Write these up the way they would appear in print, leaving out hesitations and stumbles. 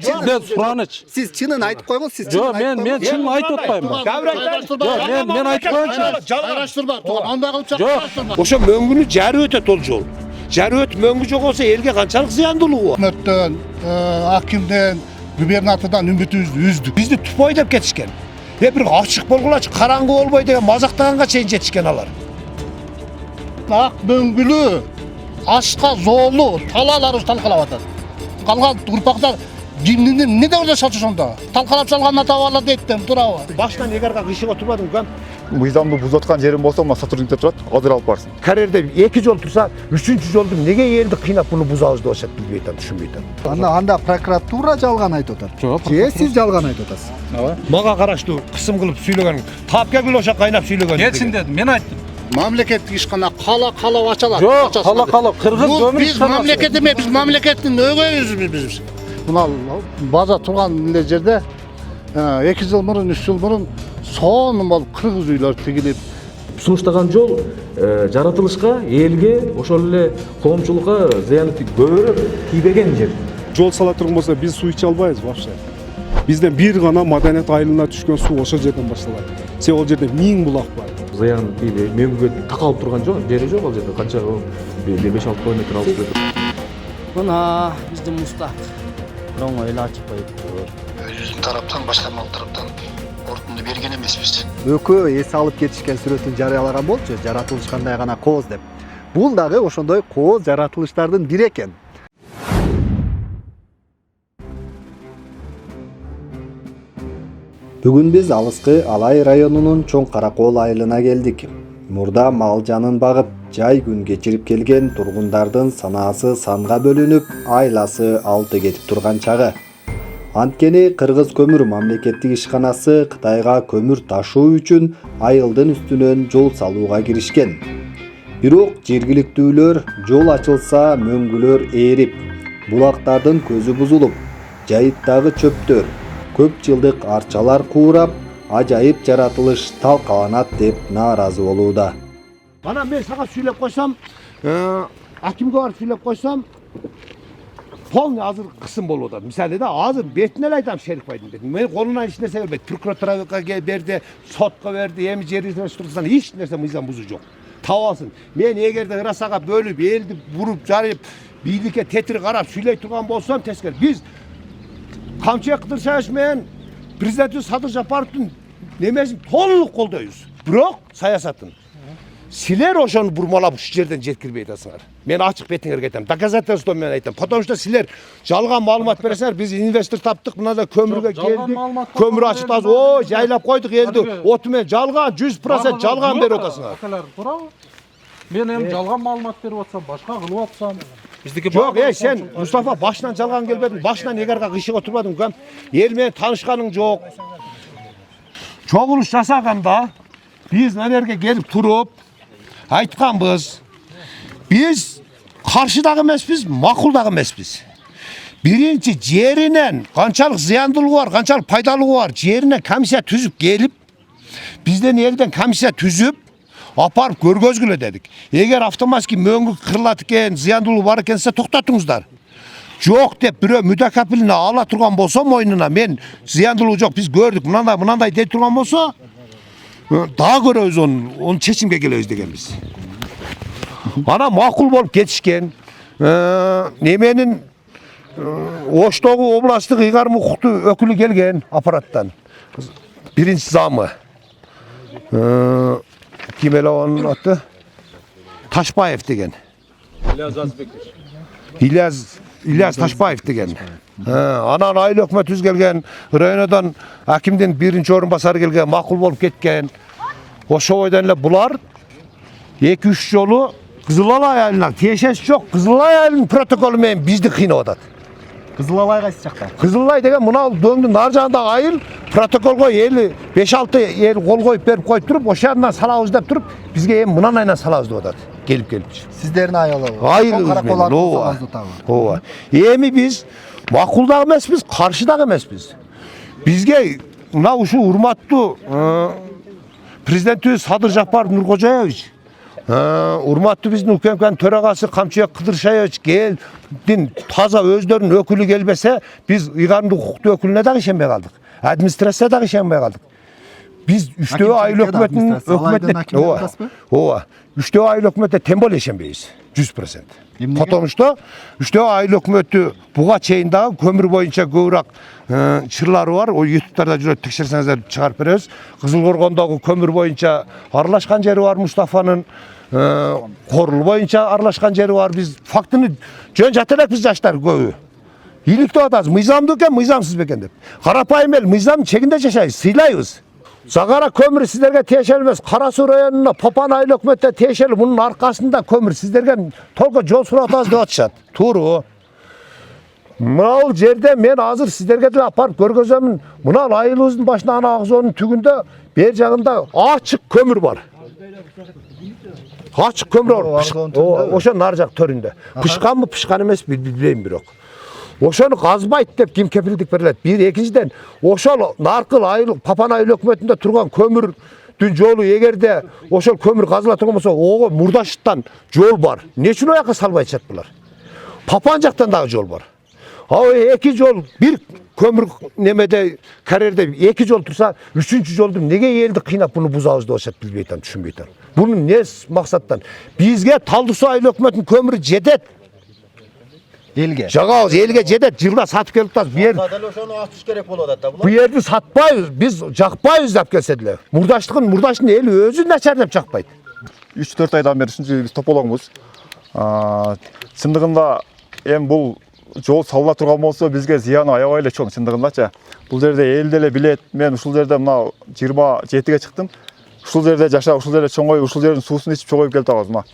Sizden Suraныч. Siz çının aytıp koyыңыз, siz Жоқ, мен чын айтып атпаймын. Жоқ, мен айтып коюнчу. Айраштырба, андай кылып чак. Жоқ. Ошо мөңгүнү жарып өтөт ол жол. Жарып өтүп мөңгү жок болсо элге канчалык зыяндуулугу? Өкмөттөн, акимден, губернатордон үмүтүбүздү үздүк. Бизди тупой деп кетишкен. Бир ачык болгулачы караңгы болбой деген мазактаганга чейин жетишкен алар. Ак мөңгүлү, ашка зоолу, талааларыбыз талкалап атат. Калган урпактар кимдин эмне деп ойлошот ошондо? Талкалап салганына табалар дейт туурабы? Башынан эгарга кышык отурбадым кам. Мыйзамды бузаткан жерим болсо, мына сотрудниктер турат, азыр алып барсын. Карьерде 2 жол турса, 3-чү жолду эмнеге элди кыйнап буну бузабыз деп атышат, билбей атам, түшүнбөй атам. Анда прокуратура жалган айтып атат. Жоқ. Же сиз жалган айтып атасыз. Мага караштуу кысым кылып сүйлөгөн, тап келгил ошо кайнап сүйлөгөн. Кетсин дедим, мен айттым. Мамлекеттик ишкана кала ачалат. Жоқ, кала кыргыз өмүр Биз мамлекет эме, биз мамлекеттин өгөйүбүз биз. Мына база турган эле жерде 2 жыл мурун, 3 жыл мурун сонун болуп кыргыз үйлөр тигилип, сунуштаган жол жаратылышка, элге, ошол эле коомчулукка зыяны көбүрөөк тийбеген жер. Жол сала турган болсо биз суу иче албайбыз вообще. Бизден бир гана маданият айылына түшкөн суу ошол жерден башталат. Себеби ал жерде 1000 булак бар. Зыян тийбей, мөңгүгө такалып турган жери жок ал жерде. Канча 5-6 километр алып жатат. Мына биздин мустак. Оңой эле ачып коюп. Өзүбүздүн тараптан, башкармалык тараптан ордунду берген эмеспиз. Өкөө эс алып кетишкен сүрөтүн жарыялаган болчу, жаратылыш кандай гана кооз деп. Бул дагы ошондой кооз жаратылыштардын бири экен. Бүгүн биз алыскы Алай районунун Чоң Каракол айылына келдик. Мурда мал жанын багып, жай күн кечирип келген тургундардын санаасы санга бөлүнүп, айласы алты кетип турган чагы. Анткени Кыргыз көмүр мамлекеттик ишканасы Кытайга көмүр ташуу үчүн айылдын үстүнөн жол салууга киришкен. Бирок жергиликтүүлөр жол ачылса мөңгүлөр ээрип, булактардын көзү бузулуп, жайыттагы чөптөр, көп жылдык арчалар куурап, ажайып жаратылыш талкаланат деп нааразы болууда. Ана мен сага сүйлөп койсом, акимге барып сүйлөп койсом, полный азыр кысым болуп атат. Мисалы да азыр бетине эле айтам Шерикбайдын бетине. Мен колунан эч нерсе бербейт. Прокуратурага берди, сотко берди, эми жер ресурстан эч нерсе мыйзам бузуу жок. Таап алсын. Мен эгерде ырасага бөлүп, элди буруп, жарып, бийликке тетир карап сүйлөй турган болсом, тескери биз Камчыбек Кыдыршаевич менен президент Садыр Жапаровдун немесин толук колдойбуз. Бирок саясатын силер ошону бурмалап ушу жерден жеткирбей атасыңар. Мен ачык бетиңерге айтам. Доказательство менен айтам. Потому что силер жалган маалымат бересиңер. Биз инвестор таптык, мынада көмүргө келдик. Көмүр ачытабыз. О, жайлап койдук элди. Оту менен жалган 100% жалган берип атасыңар. Туурабы? Мен эми жалган маалымат берип атсам, башка кылып атсам. Биздики Жок, сен Мустафа башынан жалган келбедиң. Башынан эгарга кышык отурбадың кам. Эл менен таанышканың жок. Чогулуш жасаганда биз мына келип туруп айтканбыз. Биз каршы дагы эмеспиз, макул дагы эмеспиз. Биринчи жеринен канчалык зыяндуулугу бар, канчалык пайдалуулугу бар, жерине комиссия түзүп келип, бизден элден комиссия түзүп, апарып көргөзгүлө дедик. Эгер автоматский мөңгү кырылат экен, зыяндуулугу бар экенсе токтотуңуздар. Жок деп бирөө мүдакапилине ала турган болсо мойнуна, мен зыяндуулугу жок, биз көрдүк, мынандай дей турган болсо, дагы көрөбүз onu чечимге келебиз дегенбиз. Ана макул болуп кетишкен. Неменин Оштогу областтык ыйгарым укуктуу өкүлү келген аппараттан. Биринчи замы. Ким эле анын аты? Ташбаев деген. İlyas Taşbayev деген. Анан айыл өкмөт келген, районодан акимдин биринчи орун басары келген, макул болуп кеткен. Ошо бойдон эле булар 2-3 жолу Кызылалай айылына тиешеси жок, Кызылалай айылынын протоколу менен бизди кыйнап атат. Кызылалай кайсы жакта? Кызылалай деген мына дөңдүн ар жагындагы айыл протоколго 5-6 эл кол коюп берип коюп туруп, ошол жагынан салабыз деп туруп, бизге эми мынан айынан салабыз деп атат. Келип. Сиздердин айылы. Айылыбыз менен. Ооба. Эми биз макул дагы эмеспиз, каршы дагы эмеспиз. Бизге мына ушу урматтуу президентибиз Садыр Жапаров Нуркожоевич Урматтуу биздин УКМКнын төрагасы Камчыбек Кыдыршаевич келдин таза өздөрүнүн өкүлү келбесе, биз ыйгарымдуу укуктуу өкүлүнө дагы ишенбей калдык. Администрацияга дагы ишенбей калдык. Биз үчтөө айыл өкмөтүнүн ооба, үчтөө айыл өкмөтүнө тең боло ишенбейбиз. 100%. Потому что үчтөө айыл өкмөтү буга чейин дагы көмүр боюнча көбүрөөк чырлары бар. О ютубтарда жүрөт, текшерсеңиздер чыгарып беребиз. Кызыл Коргондогу көмүр боюнча аралашкан жери бар Мустафанын. Корул боюнча аралашкан жери бар. Биз фактыны жөн жата элекпиз жаштар көбү. Иликтеп атабыз, мыйзамдуу экен, мыйзамсыз бекен деп. Карапайым эл мыйзамдын чегинде жашайбыз, сыйлайбыз. Загара көмүр сиздерге тиешелүү эмес. Кара Суу районуна Попан айыл өкмөтүнө тиешелүү. Мунун аркасында көмүр сиздерге толко жол суруп атабыз деп атышат. Туура. Мынау жерде мен азыр сиздерге деле апарып көргөзөмүн. Мына айылыбыздын башына ана Акзоонун түгүндө бер жагында ачык көмүр бар. Ачык көмүр бар. Ошо нар жак төрүндө. Пышканбы, пышкан эмеспи билбейм бирок. Ошону казбайт деп ким кепилдик берилет? Бир, экинчиден, ошол наркыл айыл Папан айыл өкмөтүндө турган көмүрдүн жолу эгерде ошол көмүр казыла турган болсо, ого Мурдаштан жол бар. Эмне үчүн ояка салбай атышат булар? Папан жактан дагы жол бар. Эки жол, бир көмүр немеде карьерде эки жол турса, үчүнчү жолду неге элди кыйнап буну бузабыз деп атышат, билбей атам, түшүнбөй атам. Бунун эмне максаттан? Бизге Талдуу Суу айыл өкмөтүнүн көмүрү жетет. Элге. Жагабыз элге жетет, жылда сатып келип атабыз. Бу ошону ачыш керек болуп атат да булар. Бу жерди сатпайбыз, биз жакпайбыз деп келсе деле. Мурдаштын эли өзү начар деп жакпайт. 3-4 айдан бери ушунча биз тополоңбуз. Чындыгында эми бул жол салына турган болсо бизге зыяны аябай эле чоң, чындыгындачы. Бул жерде эл деле билет. Мен ушул жерде мына 27ге чыктым. Ушул жерде жашап, ушул жерде чоңоюп, ушул жердин суусун ичип чоңоюп келип атабыз мына.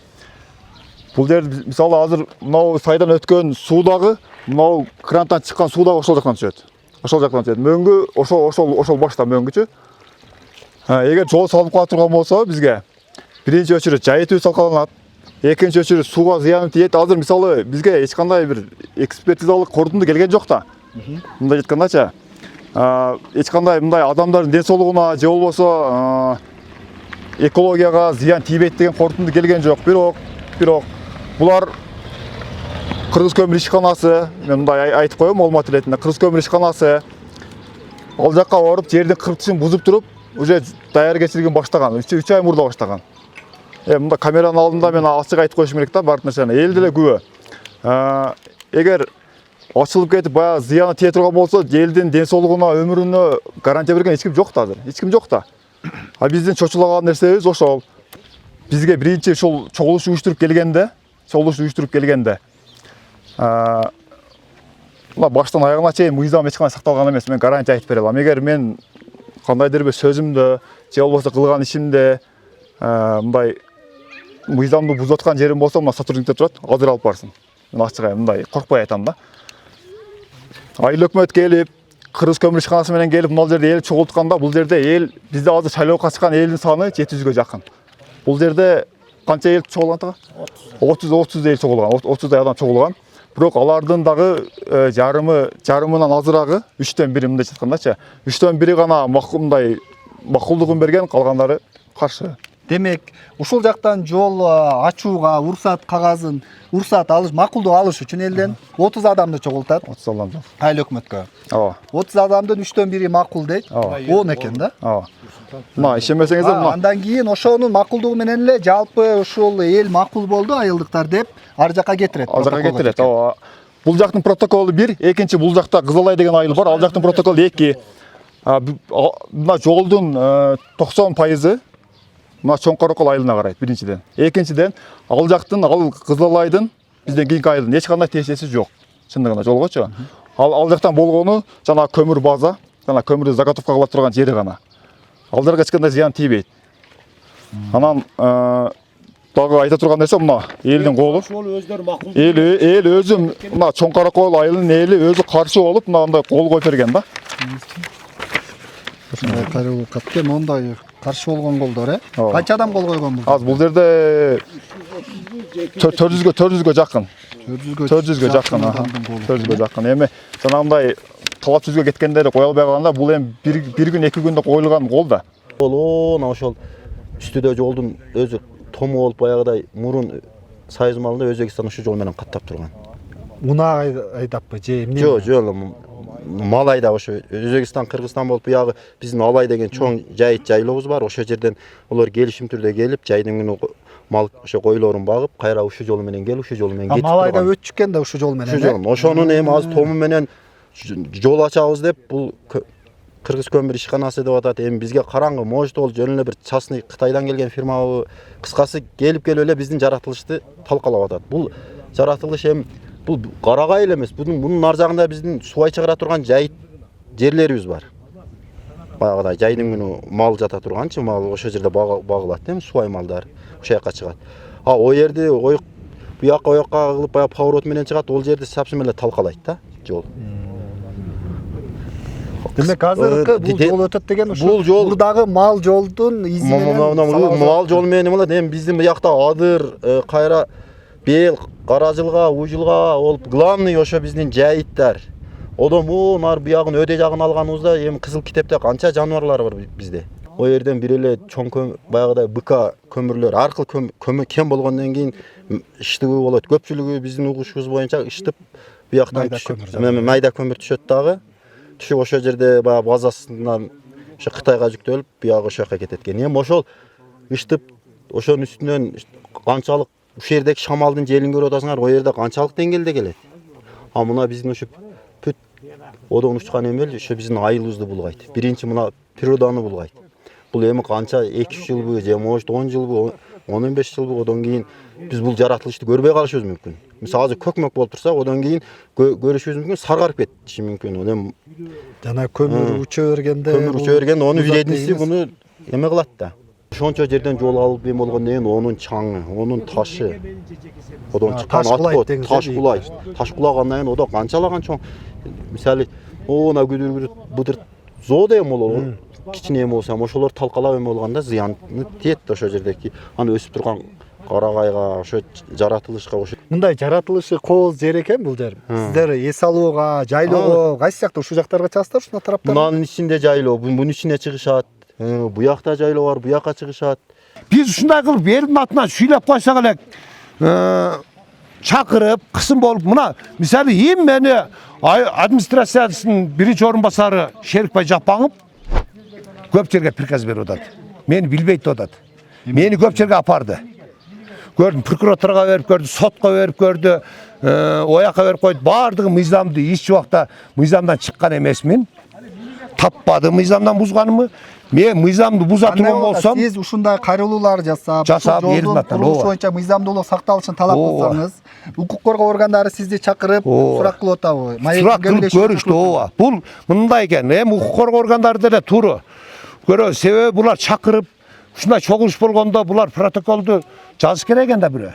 Бул жерде мисалы азыр мынау сайдан өткөн суу дагы, мынау крантан чыккан суу дагы ошол жактан түшөт. Ошол жактан түшөт. Мөңгү ошол башта мөңгүчү. Эгер жол салынып кала турган болсо бизге биринчи өчүрү жайытуу салкаланат. Экинчи өчүрү сууга зыяны тиет. Азыр мисалы бизге эч кандай бир экспертизалык корутунду келген жок да. Мындай айткандачы, эч кандай мындай адамдардын ден соолугуна же болбосо экологияга зыян тийбейт деген корутунду келген жок. Бирок булар Кыргыз көмүр ишканасы, мен мындай айтып коем, маалымат иретинде Кыргыз көмүр ишканасы ал жакка барып жердин кыртышын бузуп туруп, уже даяргерчилигин баштаган, 3 ай мурда баштаган. Мында камеранын алдында мен ачык айтып коюшум керек да, баардык нерсени. Эл деле күбө. Эгер ачылып кетип баягы зыяны тие турган болсо, элдин ден соолугуна, өмүрүнө гарантия берген эч ким жок да азыр. Эч ким жок да. Биздин чочулаган нерсебиз ошол. Бизге биринчи ушул чогулуш уюштуруп келгенде, мына баштан аягына чейин мыйзам эч кандай сакталган эмес. Мен гарантия айтып бере алам. Эгер мен кандайдыр бир сөзүмдө же болбосо кылган ишимде мындай мыйзамды бузуп аткан жерим болсо, мына сотрудниктер турат, азыр алып барсын. Мен ачык мындай коркпой айтам да. Айыл өкмөт келип, Кыргыз көмүр ишканасы менен келип, мына жерде эл чогултканда, бул жерде эл бизде азыр шайлоого чыккан элдин саны 700гө жакын. Бул жерде канча эл чогулган тага? 30 эл чогулган, 30дай адам чогулган. Бирок алардын дагы жарымынан азырагы 3төн 1 мындай айткандачы, 3төн 1 гана мындай макулдугун берген, калгандары каршы. Демек, ушул жактан жол ачууга уруксат алыш, макулдук алыш үчүн элден 30 адамды чогултат. 30 адам. Айыл өкмөткө. Ооба. 30 адамдын 3төн 1 макул дейт. 10 экен да. Ооба. Мына ишенбесеңиздер мына. Андан кийин ошонун макулдугу менен эле жалпы ушул эл макул болду айылдыктар деп ар жакка кетирет. Ооба. Бул жактын протоколу 1, экинчи бул жакта Кызылай деген айыл бар, ал жактын протоколу 2. Мына жолдун 90% мына Чоңкорокол айылына карайт, биринчиден. Экинчиден, ал жактын, ал Кызылайдын бизден кийинки айылдын эч кандай тиешеси жок. Чындыгында жолгочу. Ал жактан болгону жана көмүр база, жана көмүрдү заготовка кыла турган жери гана. Ал жерге эч кандай зыян тийбейт. Анан дагы айта турган нерсе мына элдин колу. Эл өзү мына Чоңкорокол айылынын эли өзү каршы болуп, мындай кол коюп берген да. Ошондой каруу катты мондай каршы болгон колдор, Канча адам кол койгон бул? Бул жерде 400гө жакын. 400гө жакын. 400гө жакын. Эми жанагындай талап сөзгө кеткендери кое албай калганда, бул эми бир күн, 2 күндө коюлган кол да. Ошол үстүдө жолдун өзү тому болуп баягыдай мурун Союз малында Өзбекстан ушул жол менен каттап турган. Унаа айдаппы же эмне? Жок, мал айдап ошо Өзбекстан, Кыргызстан болуп буягы биздин Алай деген чоң жайыт жайлообуз бар. Ошол жерден алар келишим түрдө келип, жайдын күнү мал ошо койлорун багып, кайра ушул жол менен келип, ушул жол менен кетип турган. Мал айдап өтчүккен да ушул жол менен. Ушул жол. Ошонун эми азыр тому менен жол ачабыз деп бул Кыргыз көмүр ишканасы деп атат. Эми бизге караңгы, может ол жөн эле бир частный Кытайдан келген фирмабы, кыскасы келип эле биздин жаратылышты талкалап атат. Бул жаратылыш эми бул карагай эле эмес. Бунун ар жагында биздин суу чыгара турган жайыт жерлерибиз бар. Баягыдай жайдын күнү мал жата турганчы, мал ошол жерде багылат эми суу малдар ошол жака чыгат. О жерди буякка кылып баягы поворот менен чыгат, ол жерди сапсын эле талкалайт да жол. Демек азыркы бул жол өтөт деген ушул мурдагы мал жолдун изи менен мал жол менен болот. Эми биздин буякта адыр, кайра бел, кара жылга, ужулга болуп главный ошо биздин жайыттар. Одон нар буягын өдө жагын алганыбызда эми кызыл китепте канча жаныбарлар бар бизде. О жерден бир эле чоң баягыдай БК көмүрлөр аркылуу кем болгондон кийин иштөө болот. Көпчүлүгү биздин угушубуз боюнча иштеп буяктан майда көмүр түшөт дагы. Түшүп ошол жерде баягы базасынан ошо Кытайга жүктөлүп, буягы ошол жака кетет экен. Эми ошол иштеп ошонун үстүнөн канчалык ушул жердеги шамалдын желин көрүп атасыңар, о жерде канчалык деңгээлде келет. А мына биздин ошо бүт одон учкан эмел ошо биздин айылыбызды булгайт. Биринчи мына природаны булгайт. Бул эми канча 2-3 жылбы, же может 10 жылбы, 15 жылбы одон кийин биз бул жаратылышты көрбөй калышыбыз мүмкүн. Мисалы азыр көкмөк болуп турса, одон кийин көрүшүбүз мүмкүн, саргарып кетиши мүмкүн. Эми жана көмүр уча бергенде онун вредниси буну эме кылат да. Ошончо жерден жол алып эме болгондон кийин онун чаңы, онун ташы, одон чыккан аткот, таш кулайт. Таш кулагандан кийин одо канчалаган чоң. Мисалы, она күдүр быдыр зоодо эме болот. Кичине эме болсо, ошолор талкалап эме болгондо зыяны тиет ошол жердеги аны өсүп турган карагайга, ошо жаратылышка ошо. Мындай жаратылышы кооз жер экен бул жер. Сиздер эс алууга, жайлоого, кайсы жакта ушул жактарга чыгасыздар, ушул тараптан? Мынанын ичинде жайлоо, бунун ичине чыгышат. Буякта жайлоо бар, буякка чыгышат. Биз ушундай кылып элдин атынан сүйлөп койсок элек, чакырып, кысым болуп, мына мисалы эми мени администрациясынын биринчи орун басары Шерикбай Жапаңов көп жерге приказ берип атат. Мени билбейт деп атат. Мени көп жерге апарды. Көрдүм, прокуратурага берип көрдү, сотко берип көрдү, оякка берип койду. Бардыгы мыйзамды эч убакта мыйзамдан чыккан эмесмин. Таппадым мыйзамдан бузганымы. Мен мыйзамды буза турган болсом, сиз ушундай кайрылуулар жасап, жолдун курулушу боюнча мыйзамдуулук сакталышын талап кылсаңыз, укук коргоо органдары сизди чакырып сурак кылып атабы? Сурак кылып көрүштү, ооба. Бул мындай экен, эми укук коргоо органдары деле туру. Көрө, себеби булар чакырып, ушундай чогулуш болгондо булар протоколду жазыш керек экен да бирөө.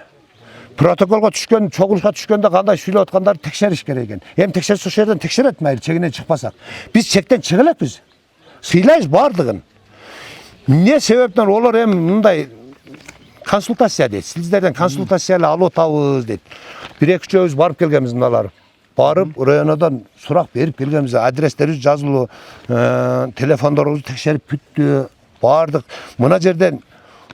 Протоколго түшкөн, чогулушка түшкөндө кандай сүйлөп аткандарды текшериш керек экен. Эми текшерсе ошол жерден текшерет, майыл чегинен чыкпасак. Биз чектен чыга элекпиз. Сыйлайбыз бардыгын. Не себептен олар эми мындай консультация дейт. Сиздерден консультация алып атабыз дейт. 1-2 жолубуз барып келгенбиз мыналар. Барып районодан сурак берип келгенбиз. Адрестерибиз жазылуу, телефондорубузду текшерип бүттү. Бардык. Мына жерден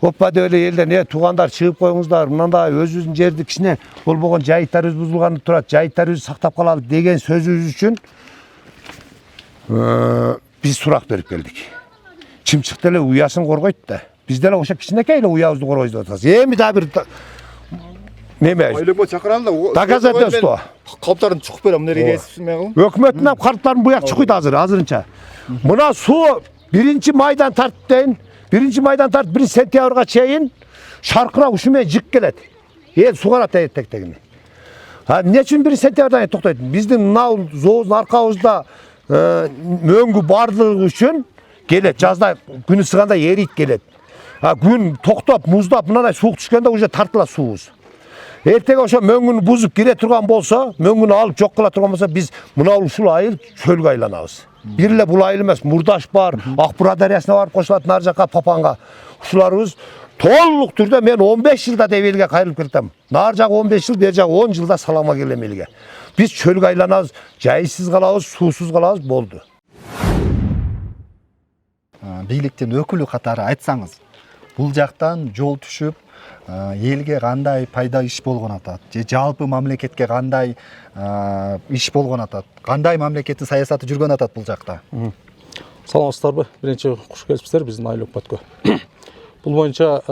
оппа деп эле элден туугандар чыгып коюңуздар. Мындай өзүбүздүн жерди кичине болбогон жайыттарыбыз бузулган турат. Жайыттарыбызды сактап калалы деген сөзүбүз үчүн биз сурак берип келдик. Чымчык деле уясын коргойт да. Биз деле ошо кичинекей эле уябызды коргойбуз деп атабыз. Эми да бир неме Айлыма чакыралы да. доказательство. Калптарын чукуп берем, мына регистрме кылып. Өкмөттүн калптарын буяк чукуйт азырынча. Мына суу 1-майдан тартып 1-майдан тартып 1-сентябрга чейин шаркырап ушу менен жык келет. Эл сугарат тегини. Эмне үчүн 1-сентябрдан токтойт? Биздин мына зообуздун аркабызда мөңгү бардыгы үчүн келет. Жазда күнү сыганда эрийт келет. Күн токтоп, муздап, мындай суук түшкөндө уже тартыла суубуз. Эртеге ошо мөңгүнү бузуп кире турган болсо, мөңгүнү алып жок кыла турган болсо, биз мына ушул айыл чөлгө айланабыз. Бир эле бул айыл эмес, Мурдаш бар, Акбура дарыясына барып кошулат, нар жака Папанга. Ушуларыбыз толук түрдө мен 15 жылда деп элге кайрылып келдим. Нар жагы 15 жыл, бер жагы 10 жылда салама келем элге. Биз чөлгө айланабыз, жайсыз калабыз, суусуз калабыз, болду. Бийликтин өкүлү катары айтсаңыз, бул жактан жол түшүп, элге кандай пайда иш болгон атат же жалпы мамлекетке кандай иш болгон атат, кандай мамлекеттин саясаты жүргөн атат бул жакта? Саламатсыздарбы? Биринчи куш келипсиздер биздин айыл өкмөткө. Бул боюнча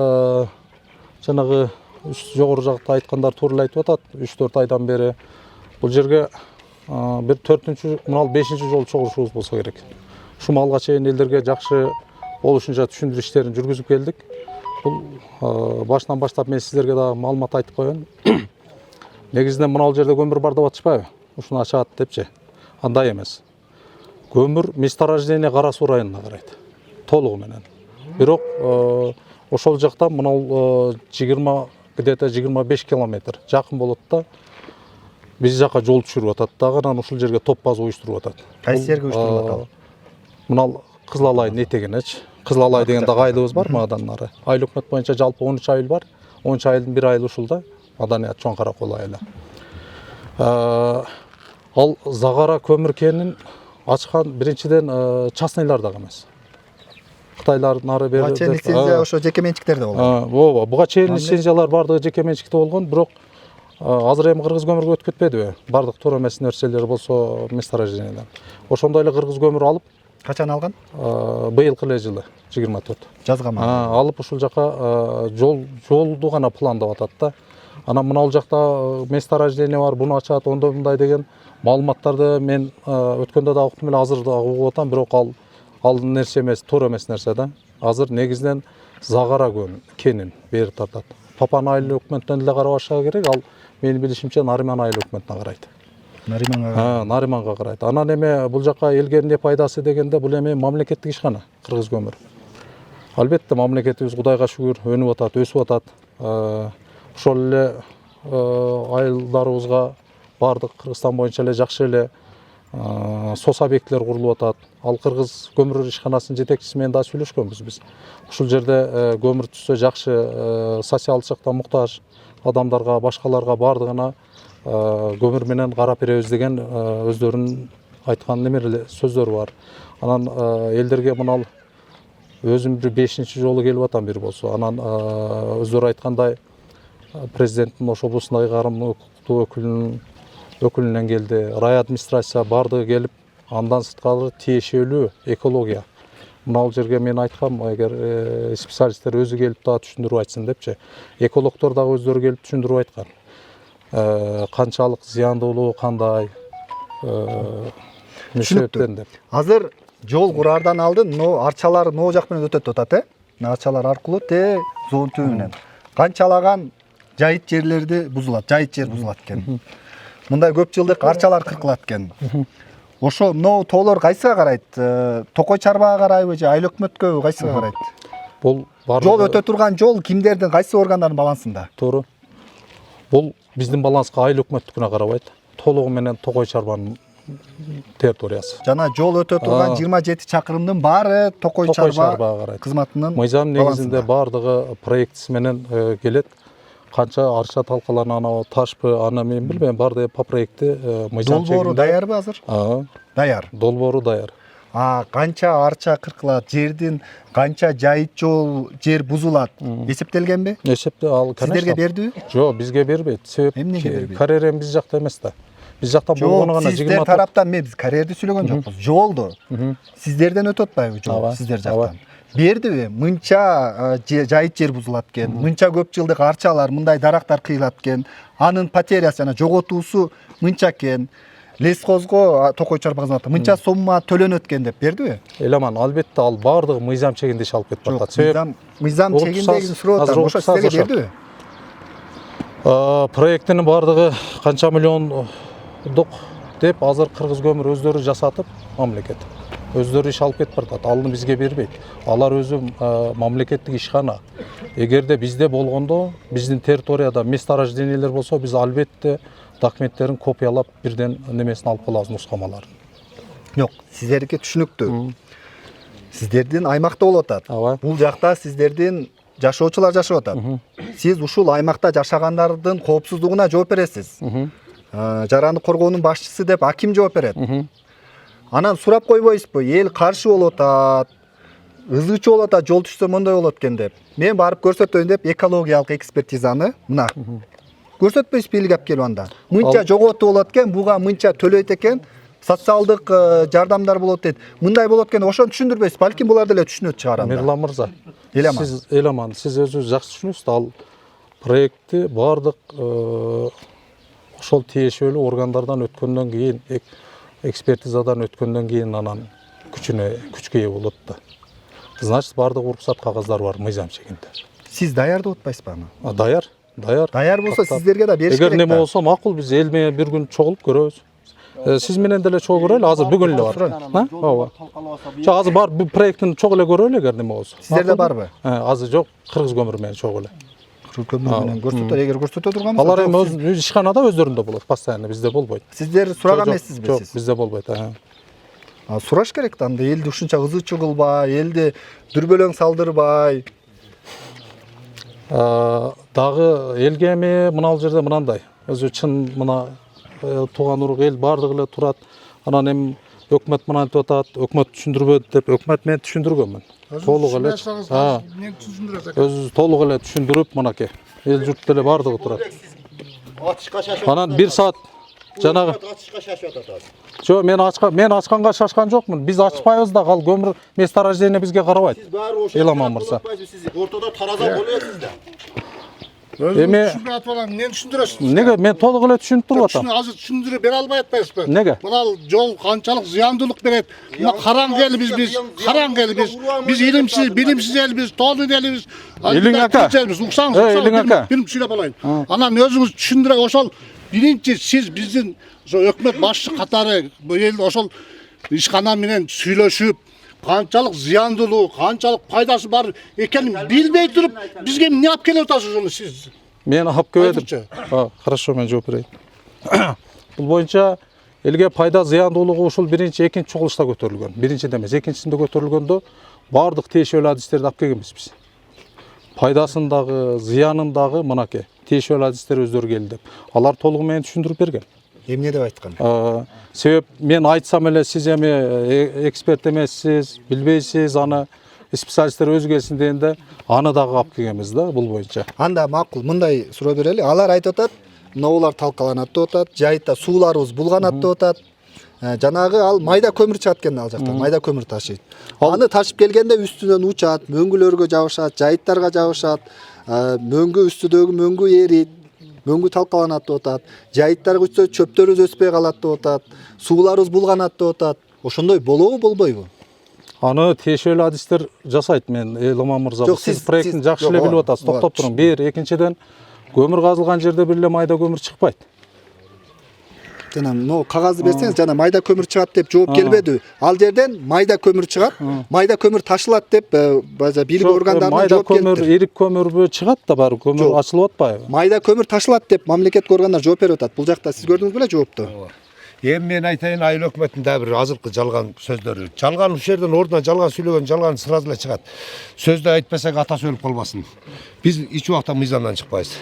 жанагы жогору жакта айткандар туура айтып атат. 3-4 айдан бери бул жерге бир 4-чү, мына 5-чи жолу чогулушубуз болсо керек. Ушу малга чейин элдерге жакшы болушунча түшүндүрүү иштерин жүргүзүп келдик. Бул башынан баштап мен сиздерге дагы маалымат айтып коеюн. Негизинен мына жерде көмүр бар деп атышпайбы? Ушуну ачат депчи. Андай эмес. Көмүр месторождение Кара Суу районуна карайт. Толугу менен. Бирок ошол жактан мына 20 где-то 25 километр жакын болот да. Биз жака жол түшүрүп атат дагы, анан ушул жерге топ база уюштуруп атат. Кайсы жерге уюштуруп атат? Мына Кызыл Алайдын этегинечи. Кызыл Алай деген дагы айылыбыз бар, мадан нары. Айыл өкмөт боюнча жалпы 13 айыл бар. 13 айылдын бир айылы ушулда. Маданият чоң Каракол айылы. Ал Загара көмүр кенин ачкан биринчиден частныйлар дагы эмес. Кытайлар нары бери. Буга чейин лицензия ошо жеке менчиктерде болгон. Ооба, буга чейин лицензиялар бардыгы жеке менчикте болгон, бирок азыр эми кыргыз көмүргө өтүп кетпедиби? Бардык туура эмес нерселер болсо месторождениеден. Ошондой эле кыргыз көмүр алып, качан алган? Быйылкы эле жылы 24. Жазга ма? Алып ушул жака жолду гана пландап атат да. Анан мына бул жакта месторождение бар, буну ачат, ондой мындай деген маалыматтарды мен өткөндө да уктум эле, азыр да угуп атам, бирок ал нерсе эмес, туура эмес нерсе да. Азыр негизинен Загара кенин бери тартат. Папан айыл өкмөтүнөн эле карабаша керек, ал менин билишимче Нариман айыл өкмөтүнө карайт. Нариманга карайт. Анан эме бул жака элге эмне пайдасы дегенде, бул эми мамлекеттик ишкана, кыргыз көмүр. Албетте мамлекетибиз Кудайга шүгүр өнүп атат, өсүп атат. Ошол эле айылдарыбызга бардык Кыргызстан боюнча эле жакшы эле сос объектилер курулуп атат. Ал кыргыз көмүр ишканасынын жетекчиси менен да сүйлөшкөнбүз биз. Ушул жерде көмүр түшсө жакшы, социалдык жактан муктаж адамдарга, башкаларга бардыгына көмүр менен карап беребиз деген өздөрүнүн айткан немелер сөздөрү бар. Анан элдерге мына өзүм бир 5-чи жолу келип атам бир болсо. Анан өздөрү айткандай президенттин ошо облустундагы карым укуктуу өкүлүнөн келди, рай администрация бардыгы келип, андан сырткары тиешелүү экология. Мына бул жерге мен айткам, эгер специалисттер өзү келип дагы түшүндүрүп айтсын депчи. Экологдор дагы өздөрү келип түшүндүрүп айткан. Канчалык зыяндуулугу кандай себептен деп. Азыр жол кураардан алдын арчалар но жак менен өтөт деп атат, арчалар аркылуу зоон түбүнөн канчалаган жайыт жерлерди бузулат, жайыт жер бузулат экен. Мындай көп жылдык арчалар кыркылат экен. Ошо тоолор кайсыга карайт? Токой чарбага карайбы же айыл өкмөткө кайсыга карайт? Бул жол өтө турган жол кимдердин, кайсы органдардын балансында? Туура. Бул биздин баланска айыл өкмөттүкүнө карабайт. Толугу менен Токой чарбанын территориясы. Жана жол өтө турган 27 чакырымдын баары Токой чарба кызматынын мыйзам негизинде бардыгы проектиси менен келет. Канча арча талкаланан, ташпы, аны мен билбейм, барды по проекти мыйзам чегинде. Долбоору даярбы азыр? Даяр. Долбоору даяр. Канча арча кыркылат, жердин канча жайыт жол жер бузулат эсептелгенби? Эсепте ал конечно. Сиздерге бердиби? Жок, бизге бербейт. Себеп эмнеге бербейт? Карьерем биз жакта эмес да. Биз жактан болгону гана 24. Сиздер тараптан биз карьерди сүйлөгөн жокпуз. Жолду сиздерден өтүп атпайбы жол сиздер жактан? Бердиби? Мынча жайыт жер бузулат экен, мынча көп жылдык арчалар, мындай дарактар кыйылат экен, анын потерясы жана жоготуусу мынча экен. Лесхозго Токой чарба кызматы мынча сомма төлөнөт экен деп бердиби? Эламан, албетте ал бардыгы мыйзам чегинде иш алып кетип атат. Себеп мыйзам чегиндеги суроо атам. Ошо сиздерге бердиби? Проектинин бардыгы канча миллиондук деп азыр кыргыз көмүр өздөрү жасатып, мамлекет өздөрү иш алып кетип атат. Алны бизге бербейт. Алар өзү мамлекеттик ишкана. Эгерде бизде болгондо, биздин территорияда месторождениелер болсо, биз албетте документтерин копиялап бирден немесин алып калабыз, нускамаларын. Жок, сиздердики түшүнүктүү. Сиздердин аймакта болуп атат. Бул жакта сиздердин жашоочулар жашап атат. Сиз ушул аймакта жашагандардын коопсуздугуна жооп бересиз. Жараны коргоонун башчысы деп аким жооп берет. Анан сурап койбойсузбу? Эл каршы болуп атат. ызгычы болот да жол түшсө мондай болот экен деп. Мен барып көрсөтөйүн деп экологиялык экспертизаны мына көрсөтпөйсүз бийлик алып келип анда. Мынча жоготуу болот экен, буга мынча төлөйт экен, социалдык жардамдар болот дейт. Мындай болот экен, ошону түшүндүрбөйсүз. Балким булар деле түшүнөт чыгар анда. Мирлан мырза, Эламан. сиз Эламан, сиз өзүңүз жакшы түшүнөсүз. Ал проектти бардык ошол тиешелүү органдардан өткөндөн кийин, экспертизадан өткөндөн кийин анан күчкө ээ болот да. Значит, бардык уруксат кагаздары бар мыйзам чегинде. Сиз даярдап атпайсызбы аны? Даяр. Даяр болсо сиздерге да бериш керек. Эгер неме болсо макул, биз эл менен бир күн чогулуп көрөбүз. Сиз менен деле чогуу көрөлү, азыр бүгүн эле бар. Ооба. Азыр бар бул проекттин чогуу эле көрөлү эгер неме болсо. Сиздерде барбы? Азыр жок, кыргыз көмүрү менен чогуу эле. Көмүр менен көрсөтөр, эгер көрсөтө турган болсо. Алар эми өз ишканада өздөрүндө болот, постоянно bizde болбойт. Сиздер сураган эмессизби Жок, сиз? bizde болбойт. Сураш керек да, анда элди ушунча ызычы кылбай, элди дүрбөлөң салдырбай. Дагы элге эми мына жерде мынандай. Өзү чын мына тууган урук эл бардыгы эле турат. Анан эми өкмөт мына деп атат, өкмөт түшүндүрбөдү деп, өкмөт мен түшүндүргөнмүн. Толук эле. Мен түшүндүрөсөк. Өзү толук эле түшүндүрүп, мынакей. Эл журт деле бардыгы турат. Атышка шашып. Анан 1 саат жанагы Атышка шашып атат. Жо, мен ачканга шашкан жокмун. Биз ачпайбыз да, ал көмүр месторождение бизге карабайт. Сиз баары ошо. Эламан мырза. Сиз ортодо тараза болуyorсуз да. Эми мен түшүндүрөсүз. Неге мен толук эле түшүнүп туруп атам? Азыр түшүндүрүп бере албай атпайсызбы? Неге? Мына жол канчалык зыяндуулук берет. Мына караңгы элбиз биз, караңгы элбиз. Биз илимсиз, билимсиз элбиз, тоонун элбиз. Элиң ака. Уксаңыз, Элиң ака. Бирим сүйлөп алайын. Анан өзүңүз түшүндүрө ошол биринчи сиз биздин ошо өкмөт башчы катары эл ошол ишкана менен сүйлөшүп канчалык зыяндуулугу, канчалык пайдасы бар экенин билбей туруп, бизге эмне алып келип атасыз аны сиз? Мен алып келдим. Хорошо, мен жооп берейин. Бул боюнча элге пайда зыяндуулугу ушул биринчи, экинчи чогулушта көтөрүлгөн. Биринчиде эмес, экинчисинде көтөрүлгөндө бардык тиешелүү адистерди алып келгенбиз биз. Пайдасын дагы, зыянын дагы мынакей тиешелүү адистер өздөрү келди деп. Алар толугу менен түшүндүрүп берген. Эмне деп айткан? Себеп мен айтсам эле сиз эми эксперт эмессиз, билбейсиз, аны специалисттер өзү келсин дегенде аны дагы алып келгенбиз да бул боюнча. Анда макул, мындай суроо берели. Алар айтып атат, мынаулар талкаланат деп атат, жайытта сууларыбыз булганат деп атат. Жанагы ал майда көмүр чыгат экен ал жакта, майда көмүр ташыйт. Аны ташып келгенде үстүнөн учат, мөңгүлөргө жабышат, жайыттарга жабышат, мөңгү үстүдөгү мөңгү эрийт, мөңгү талкаланат деп атат. Жайыттарга үтсө чөптөрүбүз өспөй калат деп атат. Сууларыбыз булганат деп атат. Ошондой болобу, болбойбу? Аны тиешелүү адистер жасайт. Мен Эламан мырза, сиз проекттин жакшы эле билип атасыз. Токтоп туруң. Бир, экинчиден көмүр казылган жерде бир эле майда көмүр чыкпайт. Жана но кагазды берсеңиз, жана майда көмүр чыгат деп жооп келбеди. Ал жерден майда көмүр чыгат, майда көмүр ташылат деп база бийлик органдарынан жооп келди. Майда көмүр, ирик көмүрбү чыгат да баары көмүр ачылып атпайбы? Майда көмүр ташылат деп мамлекеттик органдар жооп берип атат. Бул жакта сиз көрдүңүз беле жоопту? Эми мен айтайын, айыл өкмөттүн да бир азыркы жалган сөздөрү. Жалган ушул жерден ордуна жалган сүйлөгөн жалган сразу эле чыгат. Сөздү айтпасак атасы өлүп калбасын. Биз эч убакта мыйзамдан чыкпайбыз.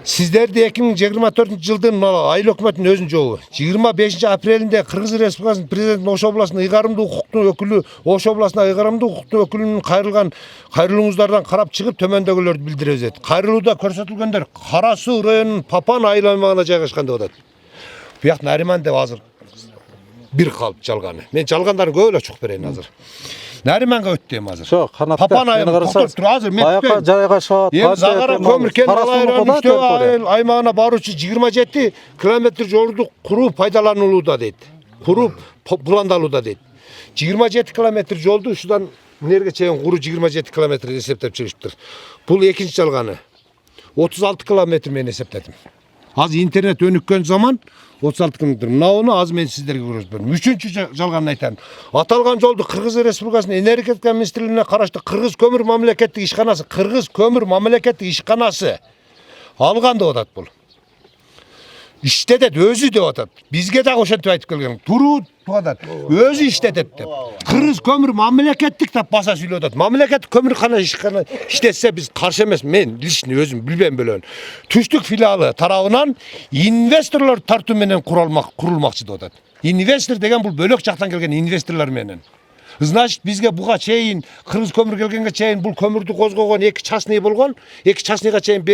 Сиздерди 2024-жылдын айыл өкмөттүнүн өзүнүн жобу 25 апрелинде Кыргыз Республикасынын президентин Ош областынын ыйгарымдуу укуктуу өкүлү, Ош областынын ыйгарымдуу укуктуу өкүлүнүн кайрылууңуздардан карап чыгып төмөндөгүлөрдү билдиребиз дейт. Кайрылууда көрсөтүлгөндөр Кара Суу районунун Папан айыл аймагына жайгашкан деп атат. Буяк Нариман деп азыр бир калып жалганы. Мен жалгандарын көп эле чук берейин азыр. Нариманга өттүм азыр. Жок, канатта. Папан айыл токтоп тур азыр мен Аяка жайгашат. Эми Загара көмүр кен айыл аймагына баруучу 27 километр жолду куруп пайдаланылууда дейт. Куруп буландалууда дейт. 27 километр жолду ушудан энерге чейин куруу 27 километр эсептеп чыгышыптыр. Бул экинчи жалганы. 36 километр мен эсептедим. Аз интернет өнүккөн заман 36 километр. Мынауну аз мен сиздерге көрсөтүп берем. Үчүнчү жалганын айтайын. Аталган жолду Кыргыз Республикасынын энергетика министрлигине караштуу Кыргыз көмүр мамлекеттик ишканасы, Кыргыз көмүр мамлекеттик ишканасы алган деп атат бул. Иштетет өзү деп атат. Бизге дагы ошентип айтып келген. Туруу тугатат. Өзү иштетет деп. Кыргыз көмүр мамлекеттик деп баса сүйлөп атат. Мамлекеттик көмүркана ишкана иштетсе биз каршы эмес. Мен личный өзүм билбейм бөлөн. Түштүк филиалы тарабынан инвесторлор тартуу менен курулмакчы деп атат. Инвестор деген бул бөлөк жактан келген инвесторлор менен. Значит, бизге буга чейин кыргыз көмүр келгенге чейин бул көмүрдү козгогон эки частный болгон. Эки частныйга чейин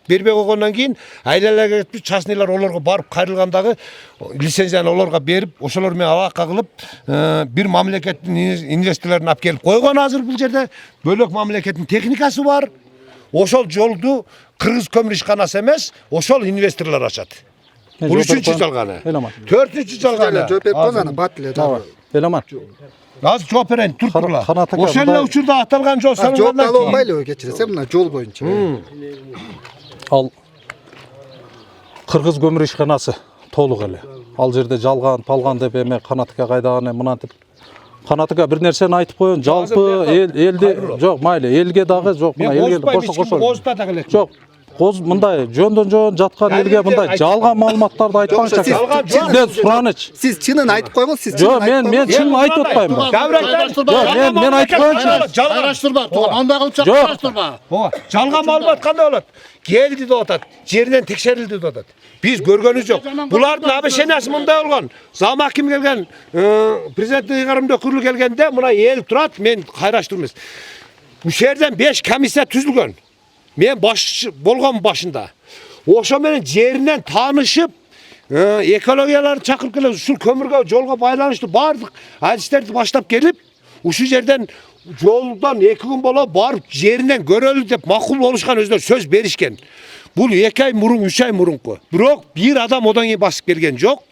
бербей койгондон кийин айлаларга кетип частныйлар олорго барып кайрылгандагы лицензияны олорго берип, ошолор менен алака кылып, бир мамлекеттин инвесторлорун алып келип койгон. Азыр бул жерде бөлөк мамлекеттин техникасы бар. Ошол жолду кыргыз көмүр ишканасы эмес, ошол инвесторлор ачат. Бул 3-чү жалганы. 4-чү жалганы. жооп берип койгон, бат эле. Эламан. Азыр жооп берейин, туртула. Канат ака, Ошол эле учурда аталган жол Жооп салынгандан алып кийин албайлы кечирсе, мына жол боюнча. Ал кыргыз көмүр ишканасы толук эле. Ал жерде жалган, палган деп эме Канатыка кайдаганы мынантип. Канатыка бир нерсени айтып коеюн. Жалпы элди жок, майлы, элге дагы жок, мына элге кошо. Жок. Мындай жөндөн жаткан элге мындай жалган маалыматтарды айтпаңызчы. Сизден сураныч. Сиз чынын айтып койгуңуз, сиз Жок, мен чынын айтып атпаймынбы. Жок, мен айтып коеюнчу. Кайраштырба, андай кылып чакырыштырба. Жалган маалымат кандай болот? Келди деп атат, жерден текшерилди деп атат. Биз көргөнүбүз жок. Булардын обещаниясы мындай болгон. Зам аким келген, президент ыйгарымда күрүл келгенде мына эл турат, мен кайраштырмыз. Ушул жерден 5 комиссия түзүлгөн. Мен баш болгон башында. Ошо менен жеринен таанышып, экологияларды чакырып келип, ушул көмүргө жолго байланыштуу бардык адистерди баштап келип, ушул жерден жолдон 2 күн боло барып жеринен көрөлү деп макул болушкан, өздөрү сөз беришкен. Бул 2 ай мурун, 3 ай мурунку. Бирок бир адам одан кийин басып келген жок.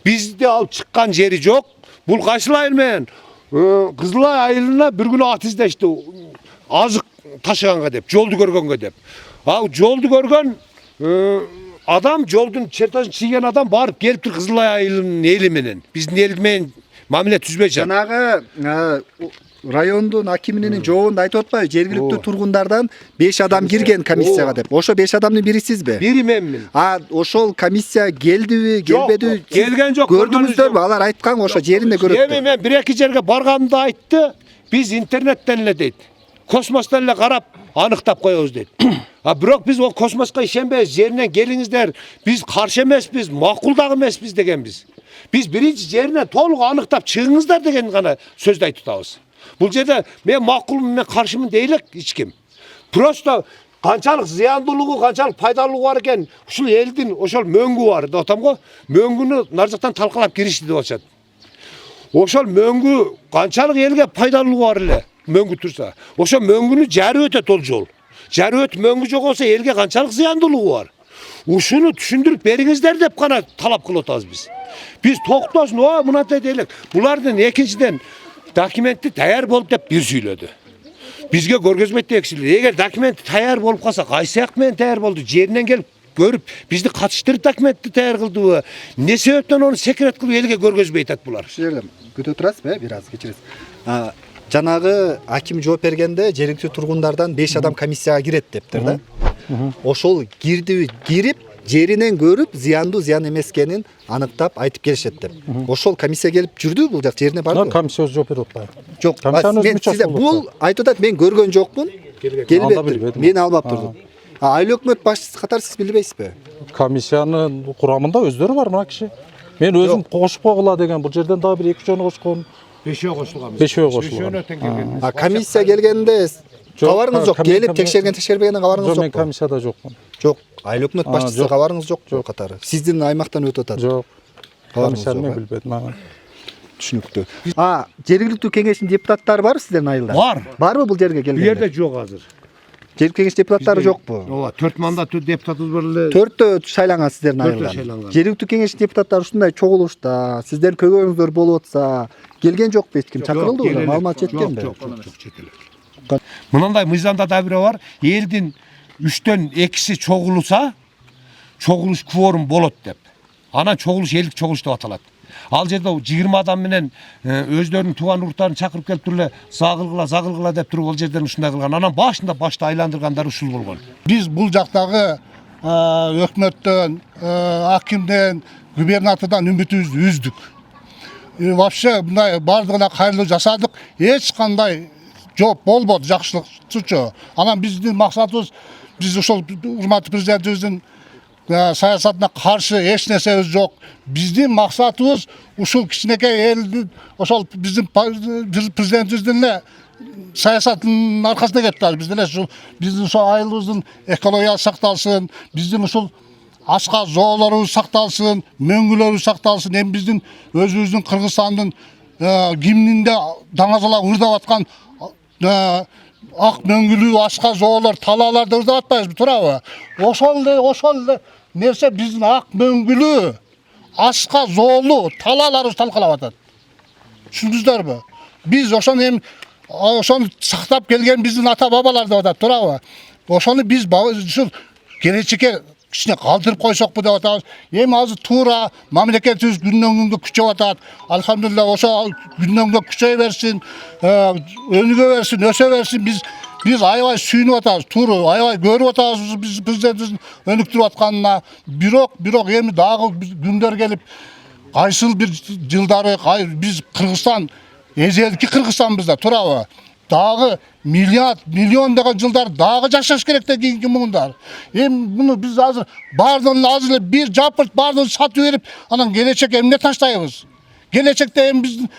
Бизде алып чыккан жери жок. Бул кайсыл айыл менен Кызылай айылына bir күнү ат издешти. Азык ташыганга деп, жолду көргөнгө деп. Ал жолду көргөн адам, жолдун чертажын чийген адам барып келиптир Кызылай айылынын эли менен. Биздин эл менен мамиле түзбөй жатат. Жанагы райондун акиминин жообунда айтып атпайбы, жергиликтүү тургундардан 5 адам кирген комиссияга деп. Ошо 5 адамдын бири сизби? Бири менмин. Ошол комиссия келдиби, келбедиби? Келген жок. Көрдүңүздөрбү? Алар айткан ошо жеринде көрөт. Мен 1-2 жерге барганымда айтты. Биз интернеттен эле дейт. Космостон эле карап аныктап коебуз дейт. Бирок биз о космоска ишенбейбиз, жеринен келиңиздер. Биз каршы эмеспиз, макул дагы эмеспиз дегенбиз. Биз биринчи жеринен толук аныктап чыгыңыздар деген гана сөздү айтып атабыз. Бул жерде мен макулмун, мен каршымын дейлик эч ким. Просто канчалык зыяндуулугу, канчалык пайдалуулугу бар экен, ушул элдин ошол мөңгү бар деп атам го. Мөңгүнү нар жактан талкалап киришти деп атышат. Ошол мөңгү канчалык элге пайдалуулугу бар эле, мөңгү турса. Ошол мөңгүнү жарып өтөт ол жол. Жарып өтүп мөңгү жок болсо элге канчалык зыяндуулугу бар. Ушуну түшүндүрүп бериңиздер деп гана талап кылып атабыз биз. Биз токтосун, мындай дейлик. Булардын экинчиден документи даяр болуп деп бир сүйлөдү. Бизге көргөзбөйт деп сүйлөдү. Эгер документи даяр болуп калса, кайсы сыяк менен даяр болду? Жеринен келип көрүп, бизди катыштырып документти даяр кылдыбы? Не себептен аны секрет кылып элге көргөзбөй атат булар? Ушул жерде күтө турасызбы, бир аз кечиресиз. Жанагы аким жооп бергенде жергиликтүү тургундардан 5 адам комиссияга кирет дептир да. Ошол кирип, жеринен көрүп, зыяндуу зыян эмес экенин аныктап айтып келишет деп. Ошол комиссия келип жүрдү бул жак жерине бардыбы? Комиссия өз жооп берип атпайбы? Жок, мен сизде бул айтып атат, мен көргөн жокмун. Келбептир. Мен албап турдум. Айыл өкмөт башчысы катары сиз билбейсизби? Комиссиянын курамында өздөрү бар мына киши. Мен өзүм кошуп койгула деген, бул жерден дагы бир 2 жөн кошкон. 5 кошулган. 5 кошулган. Комиссия келгенде кабарыңыз жок, келип текшергенден кабарыңыз жокпу? Жок, мен комиссияда жокмун. Жок, айыл өкмөт башчысы кабарыңыз жокпу катары? Сиздин аймактан өтүп атат. Жок. Комиссияны мен билбедим. Түшүнүктүү. Жергиликтүү кеңештин депутаттары барбы сиздердин айылда? Бар. Барбы бул жерге келгенде? Бул жерде жок азыр. Жергиликтүү кеңеш депутаттары жокпу? Ооба, 4 мандаттуу депутатыбыз бар эле. 4тө шайланган сиздердин айылдан. Жергиликтүү кеңештин депутаттары ушундай чогулушта, сиздердин көйгөйүңүздөр болуп атса, келген жокпу эч ким? Чакырылдыбы? Маалымат жеткенби? Жок, жеткен. Мындай мыйзамда да бир бар. Элдин 3төн 2си чогулса, чогулуш кворум болот деп. Анан чогулуш элдик чогулуш деп аталат. Ал жерде 20 адам менен өздөрүнүн тууган уруктарын чакырып келип туруп загылгыла деп туруп ол жерден ушундай кылган. Анан башта айландыргандар ушул болгон. Биз бул жактагы өкмөттөн, акимден, губернатордон үмүтүбүздү үздүк. Вообще мындай бардыгына кайрылуу жасадык. Эч кандай жооп болбоду, жакшылыкчу. Анан биздин максатыбыз, биз ошол урматтуу президентибиздин саясатына каршы эч нерсебиз жок. Биздин максатыбыз ушул кичинекей элдин, ошол биздин президентибиздин эле саясатынын аркасында кетти. Биздин ошол айылыбыздын экологиясы сакталсын, биздин ушул ашка жоолорубуз сакталсын, мөңгүлөрүбүз сакталсын. Эми биздин өзүбүздүн Кыргызстандын гимнинде даңазалап ырдап аткан ак мөңгүлүү, ашка жоолор, талааларды ырдап атпайбызбы, туурабы? Ошол эле нерсе биздин ак мөңгүлүү, ашка жоолуу талааларыбыз талкалап атат. Түшүндүңүздөрбү? Биз ошону сактап келген биздин ата бабалар деп атат, туурабы? Ошону биз ушул келечекке кичине калтырып койсокпу деп атабыз. Эми азыр туура мамлекетибиз күндөн күнгө күчөп атат. Алхамдулилла, ошо күндөн күнгө күчөй берсин, өнүгө берсин, өсө берсин. Биз аябай сүйүнүп атабыз, туура аябай көрүп атабыз биз президентибиздин өнүктүрүп атканына. Бирок эми дагы күндөр келип, кайсыл бир жылдары биз Кыргызстан эзелки Кыргызстанбыз да, туурабы? Дагы миллион деген жылдар дагы жашаш керек да кийинки муундар. Эми муну биз азыр баардыгын эле бир жапырт баардыгын сатып берип, анан келечекке эмне таштайбыз? Келечекте эми биздин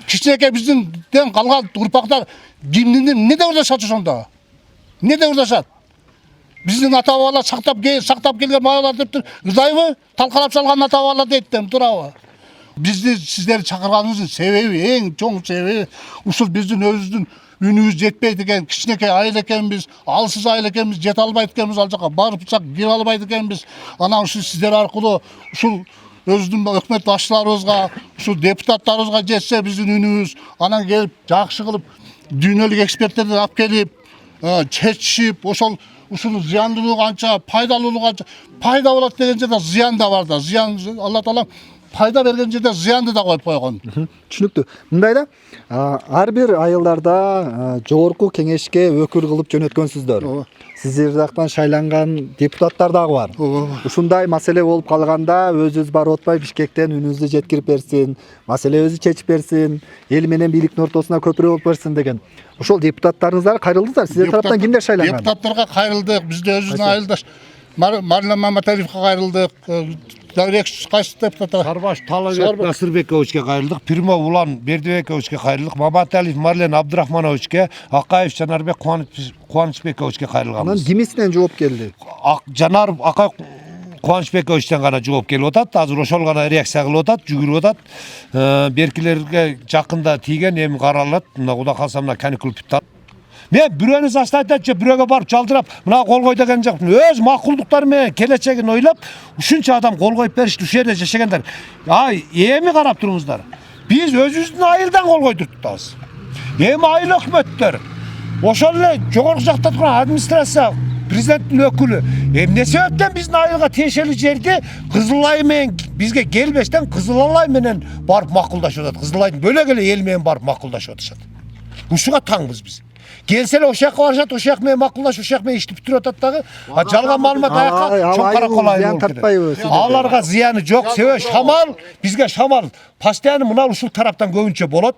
кичинекей бизден калган урпактар гимнини эмне деп ырдашат ошондо? Эмне деп ырдашат? Биздин ата бабалар сактап келген бабалар деп ырдайбы? Талкалап салган ата бабалар дейт да, туурабы? Бизди сиздерди чакырганыбыздын себеби, эң чоң себеби ушул биздин өзүбүздүн үнүбүз жетпейт экен, кичинекей айыл экенбиз, алсыз айыл экенбиз, жете албайт экенбиз, ал жака барыпчак кире албайт экенбиз. Анан ушул сиздер аркылуу ушул өзүбүздүн өкмөт башчыларыбызга, ушул депутаттарыбызга жетсе биздин үнүбүз, анан келип жакшы кылып дүйнөлүк эксперттерди алып келип, чечишип, ушул зыяндуулугу канча, пайдалуулугу канча, пайда болот деген жерде зыян да бар да. Зыян Алла таала пайда берген жерде зыянды да коюп койгон. Түшүнүктүү. Мындай да, ар бир айылдарда жогорку кеңешке өкүл кылып жөнөткөнсүздөр. Сиздер жактан шайланган депутаттар дагы бар. Ушундай маселе болуп калганда өзүбүз барып атпай Бишкектен үнүбүздү жеткирип берсин, маселебизди чечип берсин, эл менен бийликтин ортосуна көпүрө болуп берсин деген. Ошол депутаттарыңыздар кайрылдыңыздар. Сиздер тараптан кимдер шайланган? Депутаттарга кайрылдык. Бизде өзүбүздүн айылдаш Марлен Маматалиевге кайрылдык. Кайсы депутаттар? Карбаш Талагет Насырбековичке кайрылдык, Пирмов Улан Бердибековичке кайрылдык, Маматалиев Марлен Абдрахмановичке, Акаев Жанарбек Кубанычбековичке кайрылганбыз. Анан кимисинен жооп келди? Жанаров Акаев Кубанычбековичтен гана жооп келип атат. Азыр ошол гана реакция кылып атат, жүгүрүп атат. Беркилерге жакында тийген, эми каралат. Мына Кудай калса мына каникул бүттү. Мен бирөөнү заставить этчи, бирөөгө барып жалдырап, мына кол кой деген жокмун. Өз макулдуктары менен келечегин ойлоп, ушунча адам кол коюп беришти, ушул жерде жашагандар. Эми карап туруңуздар. Биз өзүбүздүн айылдан кол койдурдук атабыз. Эми айыл өкмөттөр, ошол эле жогорку жакта турган администрация, президенттин өкүлү, эмне себептен биздин айылга тиешелүү жерди Кызыл Ай менен бизге келбештен Кызыл Алай менен барып макулдашып атат. Кызыл Айдын бөлөк эле эл менен барып макулдашып атышат. Ушуга таңбыз биз. Келсе эле ошол жака барышат, ошол жак менен макулдашып, ошол жак менен ишти бүтүрүп атат дагы. Жалган маалымат аякка чоң каракол айыл болуп. Аларга зыяны жок. Себеби шамал, бизге шамал постоянно мына ушул тараптан көбүнчө болот.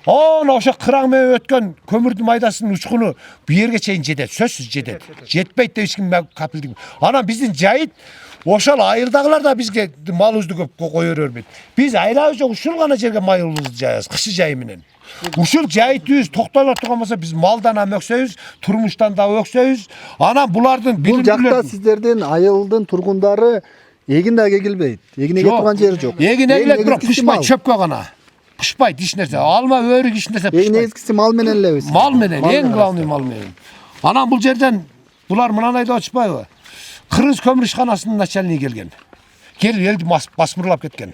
Ошо кыраң менен өткөн көмүрдүн майдасынын учкуну бу жерге чейин жетет, сөзсүз жетет. Жетпейт деп эч ким капилдик. Анан биздин жайыт ошол айылдагылар да бизге малыбызды көп кое бербейт. Биз айлабыз жок, ушул гана жерге майылыбызды жаябыз, кышы жайы менен. Ушул жайытыбыз токтоло турган болсо биз малдан да өксөйбүз, турмуштан да өксөйбүз. Анан булардын бул жакта сиздердин айылдын тургундары эгин да эгилбейт. Эгин эге турган жери жок. Эгин эгилет, бирок пышпайт, чөпкө гана. Пышпайт эч нерсе. Алма, өрүк эч нерсе пышпайт. Эң негизгиси мал менен элебиз. Мал менен, эң главный мал менен. Анан бул жерден булар мынандай деп атышпайбы? Кыргыз көмүр ишканасынын начальниги келген. Келип элди басмырлап кеткен.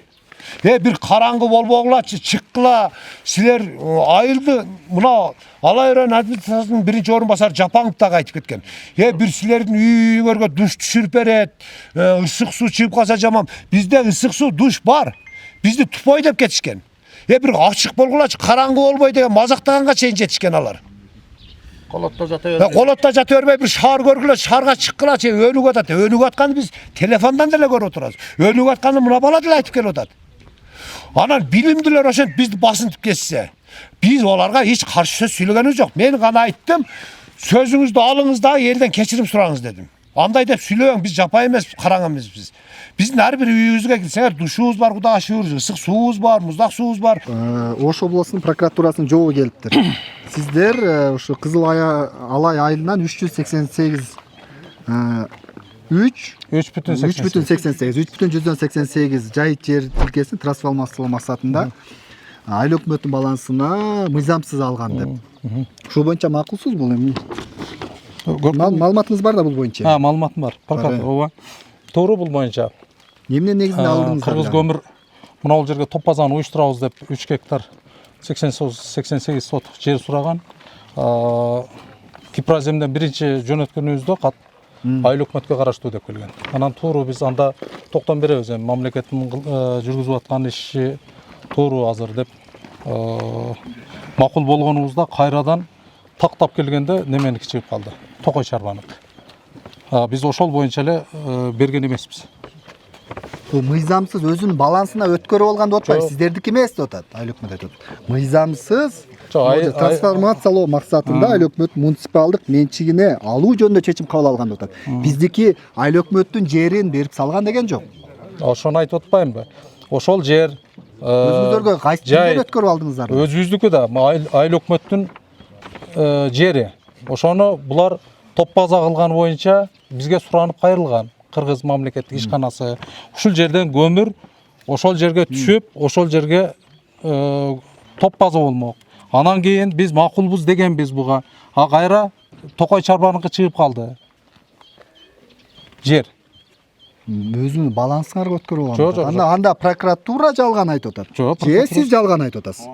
Бир караңгы болбогулачы, чыккыла, силер айылды мына Алай район администрациясынын биринчи орун басары Жапаңов дагы айтып кеткен. Бир силердин үйүңөргө душ түшүрүп берет, ысык суу чыгып калса жаман. Бизде ысык суу, душ бар. Бизди тупой деп кетишкен. Бир ачык болгулачы, караңгы болбой деген мазактаганга чейин жетишкен алар. Колотто жата бербей. Колотто жата бербей бир шаар көргүлө, шаарга чыккыла, өнүгүп атат. Өнүгүп атканды биз телефондон деле көрүп отурабыз. Өнүгүп атканды мына бала деле айтып келип атат. Анан билимдүүлөр ошентип бизди басынтып кетсе, биз оларга эч каршы сөз сүйлөгөнүбүз жок. Мен гана айттым, сөзүңүздү алыңыз да элден кечирим сураңыз дедим. андай деп сүйлөбөң, биз жапай эмес, караң эмеспиз. Биздин ар бир үйүбүзгө кирсеңер душубуз бар, куда ашыбыз, ысык суубуз бар, муздак суубуз бар. Ош облусунун прокуратурасынын жообу келиптир. Сиздер ушу Кызыл Алай айылынан 388 3,88 жай жер тилкесин трансформациялоо максатында айыл өкмөтүнүн балансына мыйзамсыз алган деп. Ушул боюнча макулсузбу эми? Маалыматыңыз бар да бул боюнча? Маалыматым бар. Ооба. Туура бул боюнча. Эмне негизинде алдыңыздар? Кыргыз көмүр мына бул жерге топ базаны уюштурабыз деп 3 гектар 88 сот жер сураган. Кипраземден биринчи жөнөткөнүбүздө кат айыл өкмөткө караштуу деп келген. Анан туура биз анда токтом беребиз, эми мамлекеттин жүргүзүп аткан иши туура азыр деп макул болгонубузда кайрадан тактап келгенде неменики чыгып калды. Токой чарбанык. Биз ошол боюнча эле берген эмеспиз. Бул мыйзамсыз өзүнүн балансына өткөрүп алган деп атпайбы? Сиздердики эмес деп атат. Айыл өкмөт айтат. Мыйзамсыз трансформациялоо максатында айыл өкмөт муниципалдык менчигине алуу жөнүндө чечим кабыл алган деп атат. Биздики айыл өкмөттүн жерин берип салган деген жок. Ошону айтып атпаймынбы? Ошол жер өзүңүздөргө кайсы жерден өткөрүп алдыңыздар? Өзүбүздүкү да айыл өкмөттүн жери. Ошону булар топ база кылган боюнча бизге суранып кайрылган. Кыргыз мамлекеттик ишканасы ушул жерден көмүр ошол жерге түшүп, ошол жерге топ база болмок. Анан кийин биз макулбуз дегенбиз буга. Кайра Токой чарбаныкы чыгып калды. Жер. Өзүнүн балансыңарга өткөрүп Жок, алган. Анда прокуратура жалган айтып атат. Же сиз жалган айтып атасыз?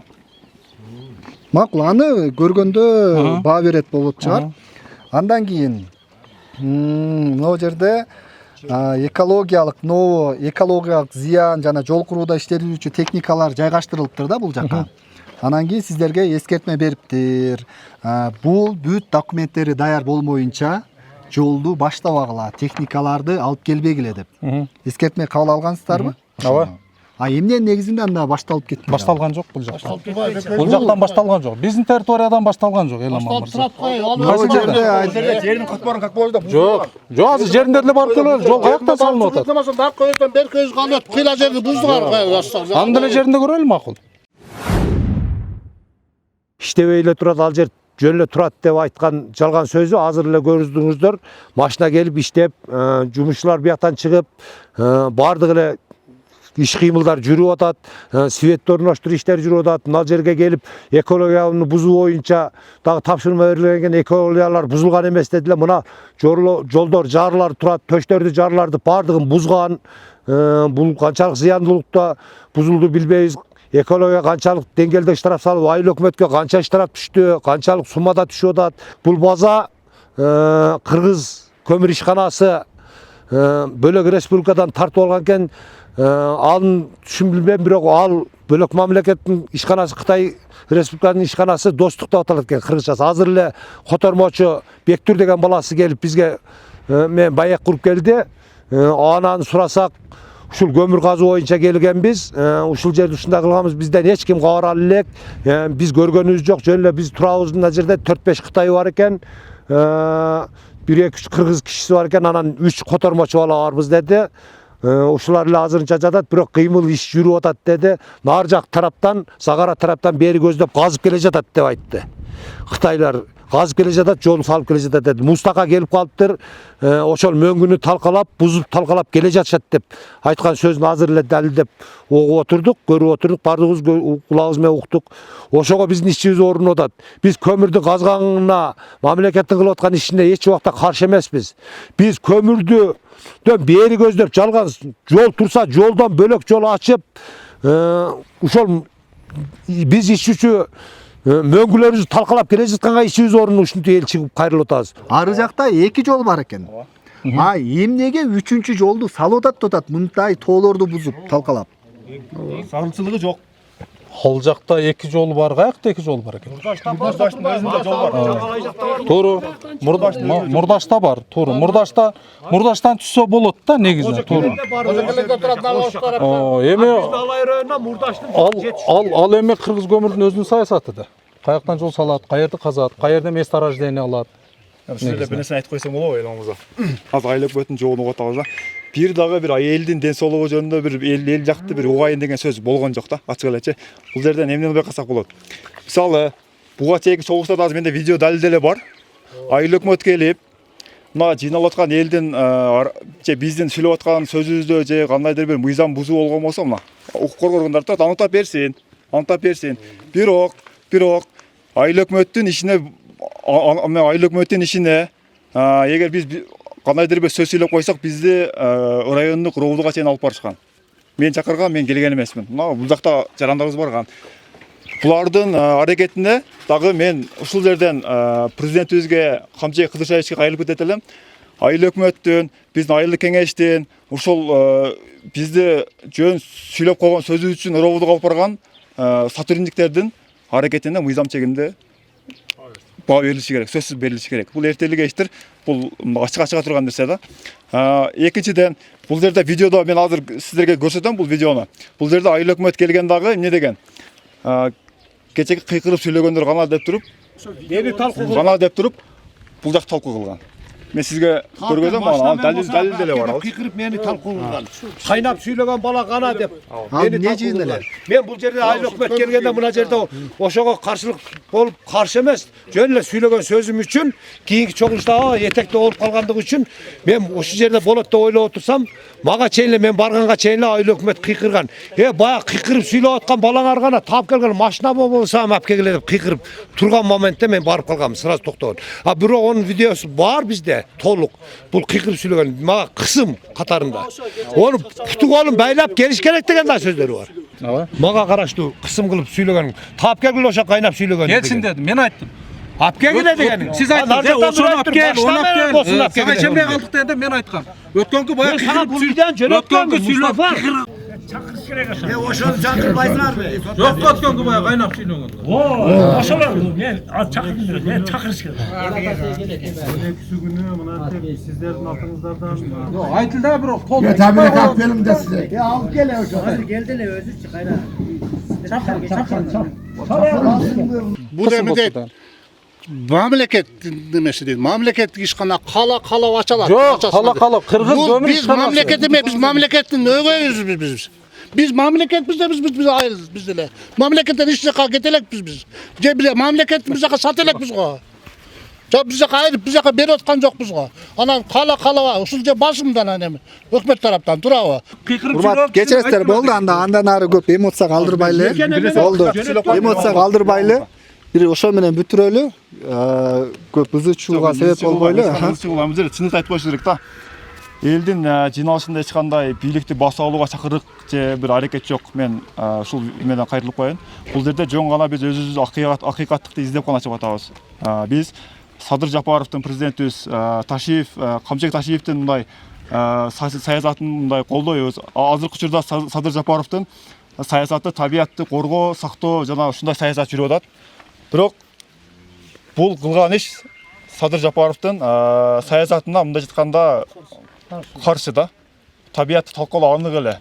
Макул, аны көргөндө баа берет болот чыгар. Андан кийин могу жерде экологиялык зыян жана жол курууда иштелүүчү техникалар жайгаштырылыптыр да бул жакка. Анан кийин сиздерге эскертме бериптир. Бул бүт документтери даяр болмоюнча жолду баштабагыла, техникаларды алып келбегиле деп. Эскертме кабыл алгансыздарбы? Ооба. Эмне негизинде анда башталып кетти? Башталган жок бул жактан. Бул жактан башталган жок. Биздин территориядан башталган жок, Элам мырза. Жердин катмарын как болду? Жок. Жок, азыр жериндер эле барып келет. Жол каякта салынып атат? Аркы көздөн бер көз калат, кыйла жерди буздугар. Анда эле жеринде көрөлү макул. Иштебей эле турат, ал жер жөн эле турат деп айткан жалган сөзү азыр эле көрдүңүздөр. Машина келип иштеп, жумушчулар бияктан чыгып, бардык эле иш кыймылдар жүрүп атат, свет орноштуруп иштер жүрүп атат. Мына жерге келип экологияны бузуу боюнча дагы тапшырма берилген экологиялар бузулган эмес дедилер. Мына жолдор жарлар турат, төштөрдү жарларды бардыгын бузган. Бул канчалык зыяндуулукта бузулду билбейбиз. Экология канчалык деңгээлде штраф салып, айыл өкмөткө канча штраф түштү, канчалык суммада түшүп атат. Бул база Кыргыз көмүр ишканасы бөлөк республикадан тартып алган экен. Аны түшүнбөйм, бирок ал бөлөк мамлекеттин ишканасы, Кытай республикасынын ишканасы достук деп аталат экен кыргызчасы. Азыр эле котормочу Бектүр деген баласы келип бизге мен баяк куруп келди. Анан сурасак, ушул көмүр казуу боюнча келгенбиз. Ушул жерди ушундай кылганбыз, бизден эч ким кабар ала элек. Биз көргөнүбүз жок. Жөн эле биз турабыз мына жерде 4-5 Кытай бар экен. 1-2 кыргыз кишиси бар экен. Анан 3 котормочу бала барбыз деди. Ушулар эле азырынча жатат, бирок кыймыл иш жүрүп атат деди. Нар жак тараптан, Сагара тараптан бери көздөп казып келе жатат деп айтты. Кытайлар казып келе жатат, жолду салып келе жатат деди. Мустака келип калыптыр. Ошол мөңгүнү талкалап, бузуп талкалап келе жатышат деп айткан сөзүн азыр эле далилдеп угуп отурдук, көрүп отурдук, бардыгыбыз кулагыбыз менен уктук. Ошого биздин ишибиз орнуп атат. Биз көмүрдү казганына, мамлекеттин кылып аткан ишине эч убакта каршы эмеспиз. Биз көмүрдү бери көздөп жалган жол турса, жолдон бөлөк жол ачып, ушол биз ишчү мөңгүлөрүбүздү талкалап келе жатканга ишибиз орнуна ушинтип эл чыгып кайрылып атабыз. Ары жакта 2 жол бар экен. Эмнеге 3-чү жолду салып атат, мындай тоолорду бузуп талкалап? Сарылчылыгы жок. Ал жакта 2 жол бар, каякта 2 жол бар экен. Мурдаштын өзүндө жол бар. Туура. Мурдашта бар, туура. Мурдаштан түссө болот да негизи, туура. Эми Алай районуна Мурдаштын ал эми Кыргыз көмүрдүн өзүнүн саясаты да. Каяктан жол салат, каерди казат, каерде месторождение алат. Ушул жерде бир нерсени айтып койсом болобу элиңизге? Азыр айыл өкмөтүнүн жогун угуп атабыз да. Бир дагы бир элдин ден соолугу жөнүндө бир эл жакты бир угайын деген сөз болгон жок да, ачык элечи. Бул жерден эмнени байкасак болот? Мисалы, буга чейинки чогулуштарда азыр менде видео далил деле бар. Айыл өкмөт келип, мына жыйналып аткан элдин же биздин сүйлөп аткан сөзүбүздө же кандайдыр бир мыйзам бузуу болгон болсо, мына укук коргоо органдары анықтап берсин. Бирок айыл өкмөттүн ишине эгер биз кандайдыр бир сөз сүйлөп койсок, бизди райондук ровдуга чейин алып барышкан. Мен чакырган, мен келген эмесмин. Мына бул жакта жарандарыбыз барган. Булардын аракетине дагы мен ушул жерден президентибизге Камчей Кыдыршаевичке кайрылып кетет элем. Айыл өкмөттүн, биздин айылдык кеңештин ушул бизди жөн сүйлөп койгон сөзү үчүн ровдуга алып барган сотрудниктердин аракетине мыйзам чегинде баа берилиши керек, сөзсүз берилиши керек. Бул эртелик эштир, бул ачык чыга турган нерсе да. Экинчиден, бул жерде видеодо мен азыр сиздерге көрсөтөм бул видеону. Бул жерде айыл өкмөт келген дагы эмне деген? Кечеги кыйкырып сүйлөгөндөр гана деп туруп, бул жак талкуу кылган. Мен сизге көргөзөм, анан далил деле бар. Кыйкырып мени талкуу кылган. Кайнап сүйлөгөн бала гана деп. Мени не жыйын эле? Мен бул жерде айыл өкмөт келгенде мына жерде ошого каршылык болуп, каршы эмес, жөн эле сүйлөгөн сөзүм үчүн, кийинки чогулушта этекте болуп калгандыгы үчүн мен ушул жерде болот деп ойлоп отурсам, мага чейин эле мен барганга чейин эле айыл өкмөт кыйкырган. Баягы кыйкырып сүйлөп аткан балаңар гана таап келген машина болсо алып келгиле деп кыйкырып турган моментте мен барып калгам, сразу токтогон. Бирок онун видеосу бар бизде. Толук. Бул кыйкырып сүйлөгөн мага кысым катарында. Onu путу колун байлап келиш керек деген да сөздөрү бар. Мага караштуу кысым кылып сүйлөгөн. Таап келгиле ошо кайнап сүйлөгөн. Келсин дедим, мен айттым. Алып келгиле деген. Сиз айттыңыз, ошону алып кел, onu алып кел. Сага ишенбей калдык дегенде мен айткам. Өткөнкү баягы кыйкырып сүйлөгөн. Чакырыш керек ошо. Ошону чакырбайсыңарбы? Жок, өткөнгү баягы кайнап сүйлөгөн. Ошолор мен чакырдым, мен чакырыш керек. Экиси күнү мына сиздердин атыңыздардан Жок, айтылды бирок толук. Табиlet akbelimde size. Alып келе ошо. Келди эле өзүчү кайра. Bu demede mamleket demesi değil. Mamleketlik işkana kala açalar. Жок, кала кыргыз көмүр Biz mamleketime biz mamleketin ögöyüz biz. Biz mamleket bizde biz ayrız bizde. Mamleketten işe getelek biz. Bize mamleketimize satelek biz o. Çok bize ayırıp bize beri atkan yok biz o. Ana kala var. Usulca başımdan annem. Hükümet taraftan durağı. Урмат кечиресиздер, болду андан ары көп эмоция калтырбайлы. Болду. Эмоция калтырбайлы. Бир ошо менен бүтүрөлү. Көп ызычууга себеп болбойлу. Чындыкты айтып коюш керек да. Элдин жыйналышында эч кандай бийликти басып алууга чакырык же бир аракет жок. Мен ушул менен кайрылып коеюн. Бул жерде жөн гана биз өзүбүз акыйкаттыкты издеп гана чыгып атабыз. Биз Садыр Жапаровдун президентибиз Ташиев, Камчек Ташиевдин мындай саясатын мындай колдойбуз. Азыркы учурда Садыр Жапаровдун саясаты табиятты коргоо, сактоо жана ушундай саясат жүрүп атат. Бирок бул кылган иш Садыр Жапаровдун саясатына мындай жатканда каршы да. Табиятты талкалоо анык эле.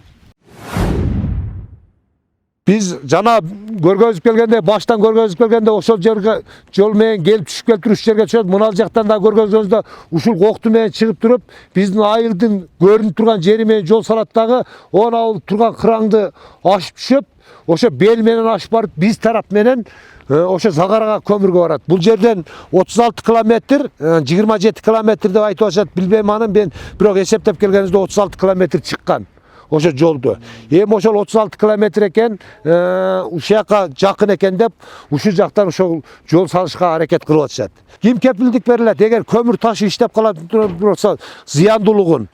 Biz jana көргөзүп келгенде, баштан көргөзүп келгенде ошол жерге жол менен келип түшүп келип туруш жерге чыгып, мына жактан да көргөзгөнүздө ушул окту менен чыгып туруп, биздин айылдын көрүнүп турган жери менен жол салат дагы, он ауыл турган кыраңды ашып түшүп, ошо бел менен ашып барып, биз тарап менен ошо Загарага көмүргө барат. Бул жерден 36 километр, 27 километр деп айтып атышат, билбейм анын, мен бирок эсептеп келгенибизде 36 километр чыккан. Ошо жолду. Ошол 36 километр экен, ушака жакын экен деп, ушул жактан ошол жол салышка аракет кылып атышат. Ким кепилдик берилет? Эгер көмүр ташы иштеп калат болсо, зыяндуулугун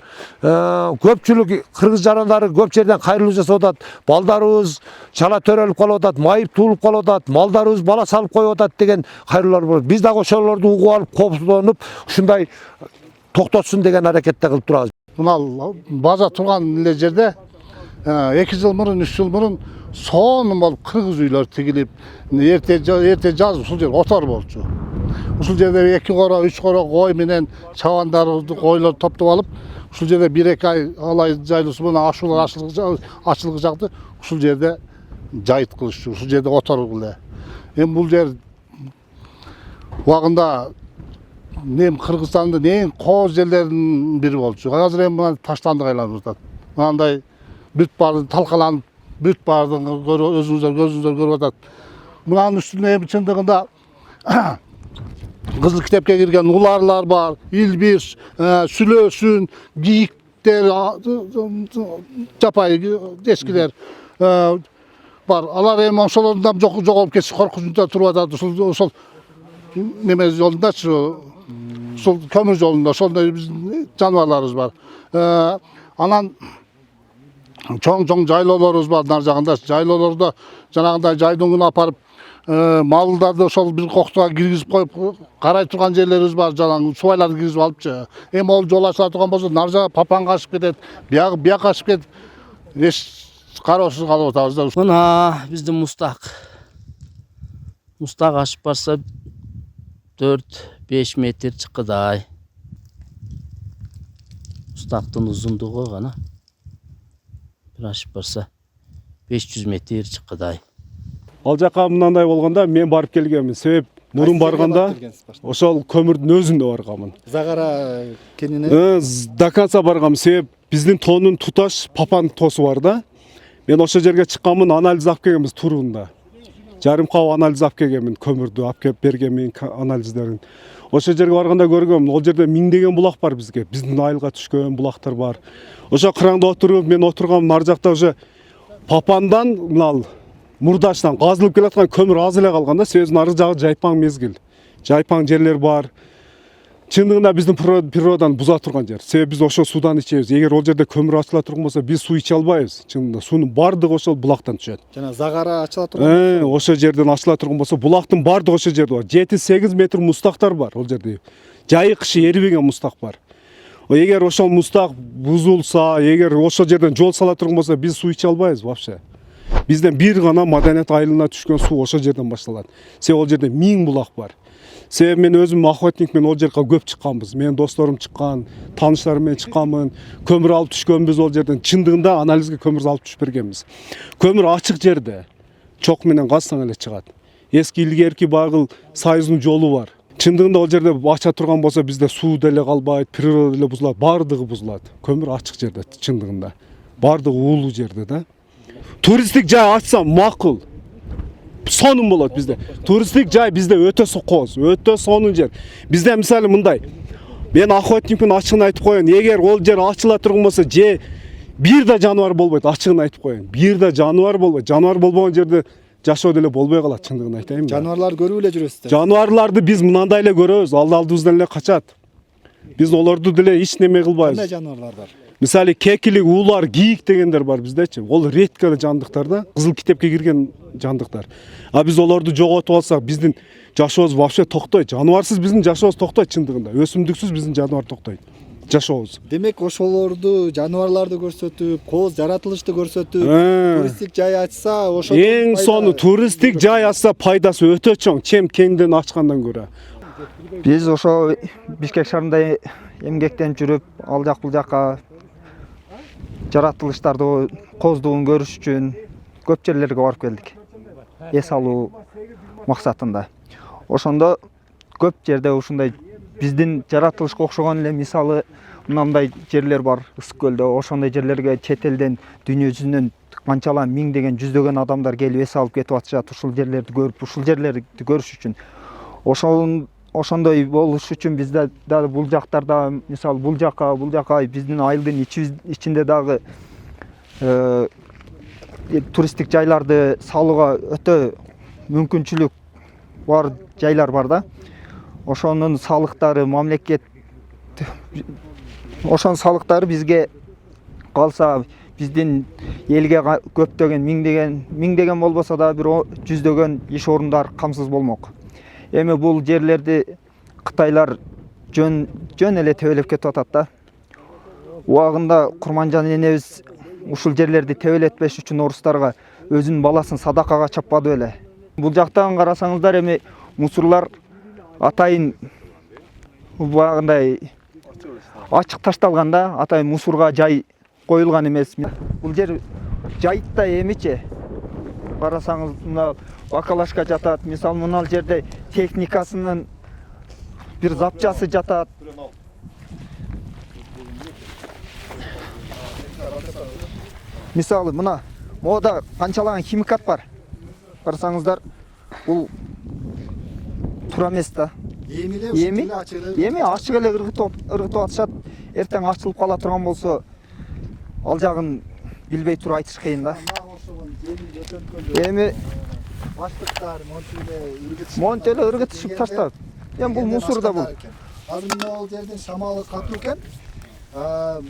көпчүлүк кыргыз жарандары көп жерден кайрылуу жасап атат. Балдарыбыз чала төрөлүп калып атат, майып туулуп калып атат, малдарыбыз бала салып коюп атат деген кайрылуулар болот. Биз дагы ошолорду угуп алып, коопсуздонуп, ушундай токтотсун деген аракетте кылып турабыз. Мына база турган эле жерде 2 жыл мурун, 3 жыл мурун сонун болуп кыргыз үйлөр тигилип, эрте жаз ушул жер отор болчу. Ушул жерде 2 кора, 3 кора кой менен чабандарды, койлорду топтоп алып, ушул жерде 1-2 ай алай жайлуусу менен ачылыгы жакты, ушул жерде жайыт кылышчу, ушул жерде отор эле. Эми бул жер убагында Кыргызстандын эң кооз жерлеринин бири болчу. Азыр эми мына таштандык айланып атат. Мындай бүт баары талкаланып, бүт баарын өзүңүздөр көзүңүздөр көрүп атат. Мынанын үстүнө эми чындыгында Кызыл китепке кирген уларлар бар, илбир, сүлөөсүн, кийиктер, жапайы эскилер бар. Алар эми ошолордон жоголуп кетиш коркунучунда туруп атат. Ошол неме жолундачы, ушул көмүр жолунда ошондой биздин жаныбарларыбыз бар. Анан чоң жайлоолорубуз бар нар жагында. Жайлоолордо жанагындай жайдыңгына апарып малдарды ошол бир коктуга киргизип коюп карай турган жерлерибиз бар. Жанагы субайларды киргизип алыпчы. Эми ол жол ачыла турган болсо нар жага Папанга ашып кетет, бияка ашып кетип, эч кароосуз калып атабыз да. Мына биздин мустак. Мустак ашып барса 4-5 метр чыккыдай. Мустактын узундугу гана бир ашып барса 500 метр чыккыдай. Ал жака мындай болгондо мен барып келгенмин. Себеп мурун барганда ошол көмүрдүн өзүндө барганмын. Загара кенине До конца барганмын. Себеп биздин тоонун туташ Папан тоосу бар да. Мен ошол жерге чыкканмын, анализ алып келгенбиз тургунда. Жарым кап анализ алып келгенмин, көмүрдү алып келип бергенмин анализдерин. Ошол жерге барганда көргөм, ол жерде миңдеген булак бар бизге. Биздин айылга түшкөн булактар бар. Ошо кыраңда отуруп, мен отургам ар жакта уже Папандан мынал мурдаштан казылып келаткан көмүр аз эле калган да. Себеп ары жагы жайпаң мезгил. Жайпаң жерлер бар. Чындыгында биздин природаны буза турган жер. Себеп биз ошол суудан ичебиз. Эгер ол жерде көмүр ачыла турган болсо, биз суу иче албайбыз. Чындыгында суунун бардыгы ошол булактан түшөт. жана загара ачыла турган Ошол жерден ачыла турган болсо, булактын бардыгы ошол жерде бар. 7-8 метр мустактар бар ол жерде. Жайы кышы эрибеген мустак бар. Эгер ошол мустак бузулса, эгер ошол жерден жол сала турган болсо, биз суу иче албайбыз вообще. Бизден бир гана маданият айылына түшкөн суу ошол жерден башталат. Себеп ол жерде 1000 булак бар. Себеп мен өзүм охотник, мен ол жерге көп чыкканбыз. Менин досторум чыккан, тааныштарым менен чыкканмын. Көмүр алып түшкөнбүз ол жерден. Чындыгында анализге көмүр алып түшүп бергенбиз. Көмүр ачык жерде чок менен казсаң эле чыгат. Эски илгерки багыл Союздун жолу бар. Чындыгында ол жерде ача турган болсо, бизде суу деле калбайт, природа деле бузулат, бардыгы бузулат. Көмүр ачык жерде чындыгында. Бардыгы уулуу жерде да. Туристтик жай ачсам макул. Сонун болот бизде. Туристтик жай бизде өтө кооз, өтө сонун жер. Бизде мисалы мындай. Мен охотникпин, ачыгын айтып коеюн. Эгер ол жер ачыла турган болсо, же бир да жаныбар болбойт, ачыгын айтып коеюн. Бир да жаныбар болбойт. Жаныбар болбогон жерде жашоо деле болбой калат, чындыгын айтайын. жаныбарларды көрүп эле жүрөсүздөр. Жаныбарларды биз мындай эле көрөбүз, алдыбыздан эле качат. Биз олорду деле эч неме кылбайбыз. Кандай жаныбарлар бар? Мисалы кекилик, уулар, кийик дегендер бар биздечи. Ол редко эле жандыктар да, кызыл китепке кирген жандыктар. А биз олорду жоготуп алсак, биздин жашообуз вообще токтойт. Жаныбарсыз биздин жашообуз токтойт чындыгында. Өсүмдүксүз биздин жаныбар токтойт. Жашообуз. Демек ошолорду, жаныбарларды көрсөтүп, кооз жаратылышты көрсөтүп, туристтик жай ачса, ошол Эң сону туристтик жай ачса пайдасы өтө чоң, чем кеңден ачкандан көрө. Биз ошо Бишкек шаарында эмгектенип жүрүп, ал жак бул жакка жаратылыштарды кооздугун көрүш үчүн көп жерлерге барып келдик. Эс алуу максатында. Ошондо көп жерде ушундай биздин жаратылышка окшогон эле мисалы мындай жерлер бар Ысык көлдө. Ошондой жерлерге чет элден, дүйнө жүзүнөн канчалап миңдеген, жүздөгөн адамдар келип эс алып кетип атышат. Ушул жерлерди көрүп, ушул жерлерди көрүш үчүн. Ошондой болуш үчүн бизде дагы бул жактарда, мисалы бул жака биздин айылдын ичинде дагы туристтик жайларды салууга өтө мүмкүнчүлүк бар жайлар бар да. Ошонун салыктары мамлекет ошонун салыктары бизге калса, биздин элге көптөгөн миңдеген болбосо да бир жүздөгөн иш орундар камсыз болмок. Эми бул жерлерди Кытайлар жөн эле тебелеп кетип атат да. Убагында Курманжан энебиз ушул жерлерди тебелетпеш үчүн орустарга өзүнүн баласын садакага чаппады беле. Бул жактан карасаңыздар эми мусурлар атайын убагындай ачык ташталган да, атайын мусурга жай коюлган эмес. Бул жер жайытта эмичи. Карасаңыз мына бакалашка жатат. Мисалы мына жерде техникасынын бир запчасы жатат. Мисалы мына мода канчалаган химикат бар. Карасаңыздар, бул туура эмес да. Эми ачык эле ыргытып атышат. Эртең ачылып кала турган болсо, ал жагын билбей туруп айтыш кыйын да. Эми баштыктар монтеле ыргытышып таштап. Эми бул мусор да бул. Азыр мына жерден шамалы катуу экен.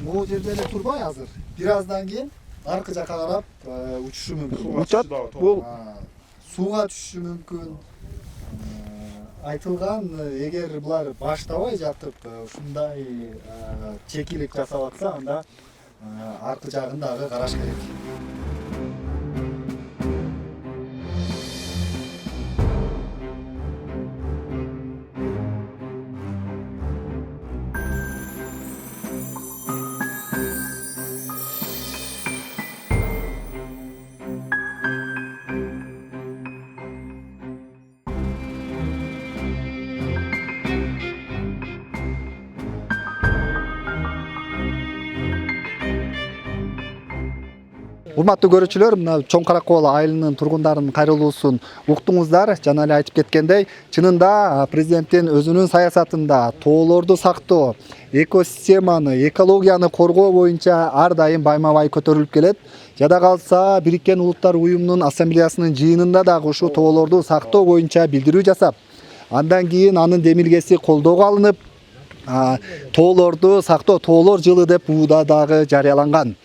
Могу жерде эле турбай азыр. Бир аздан кийин аркы жакка карап учушу мүмкүн. Учат бул Сууга түшүшү мүмкүн. Айтылган, эгер булар баштабай жатып ушундай чекилик жасап атса, анда аркы жагын дагы караш керек. Урматтуу көрүүчүлөр, мына Чоң Каракол айылынын тургундарынын кайрылуусун уктуңуздар. Жана эле айтып кеткендей, чынында президенттин өзүнүн саясатында тоолорду сактоо, экосистеманы, экологияны коргоо боюнча ар дайым байма-бай көтөрүлүп келет. Жада калса, Бириккен Улуттар Уюмунун ассамблеясынын жыйынында дагы ушул тоолорду сактоо боюнча билдирүү жасап, андан кийин анын демилгеси колдоого алынып, тоолорду сактоо тоолор жылы деп ууда дагы жарыяланган.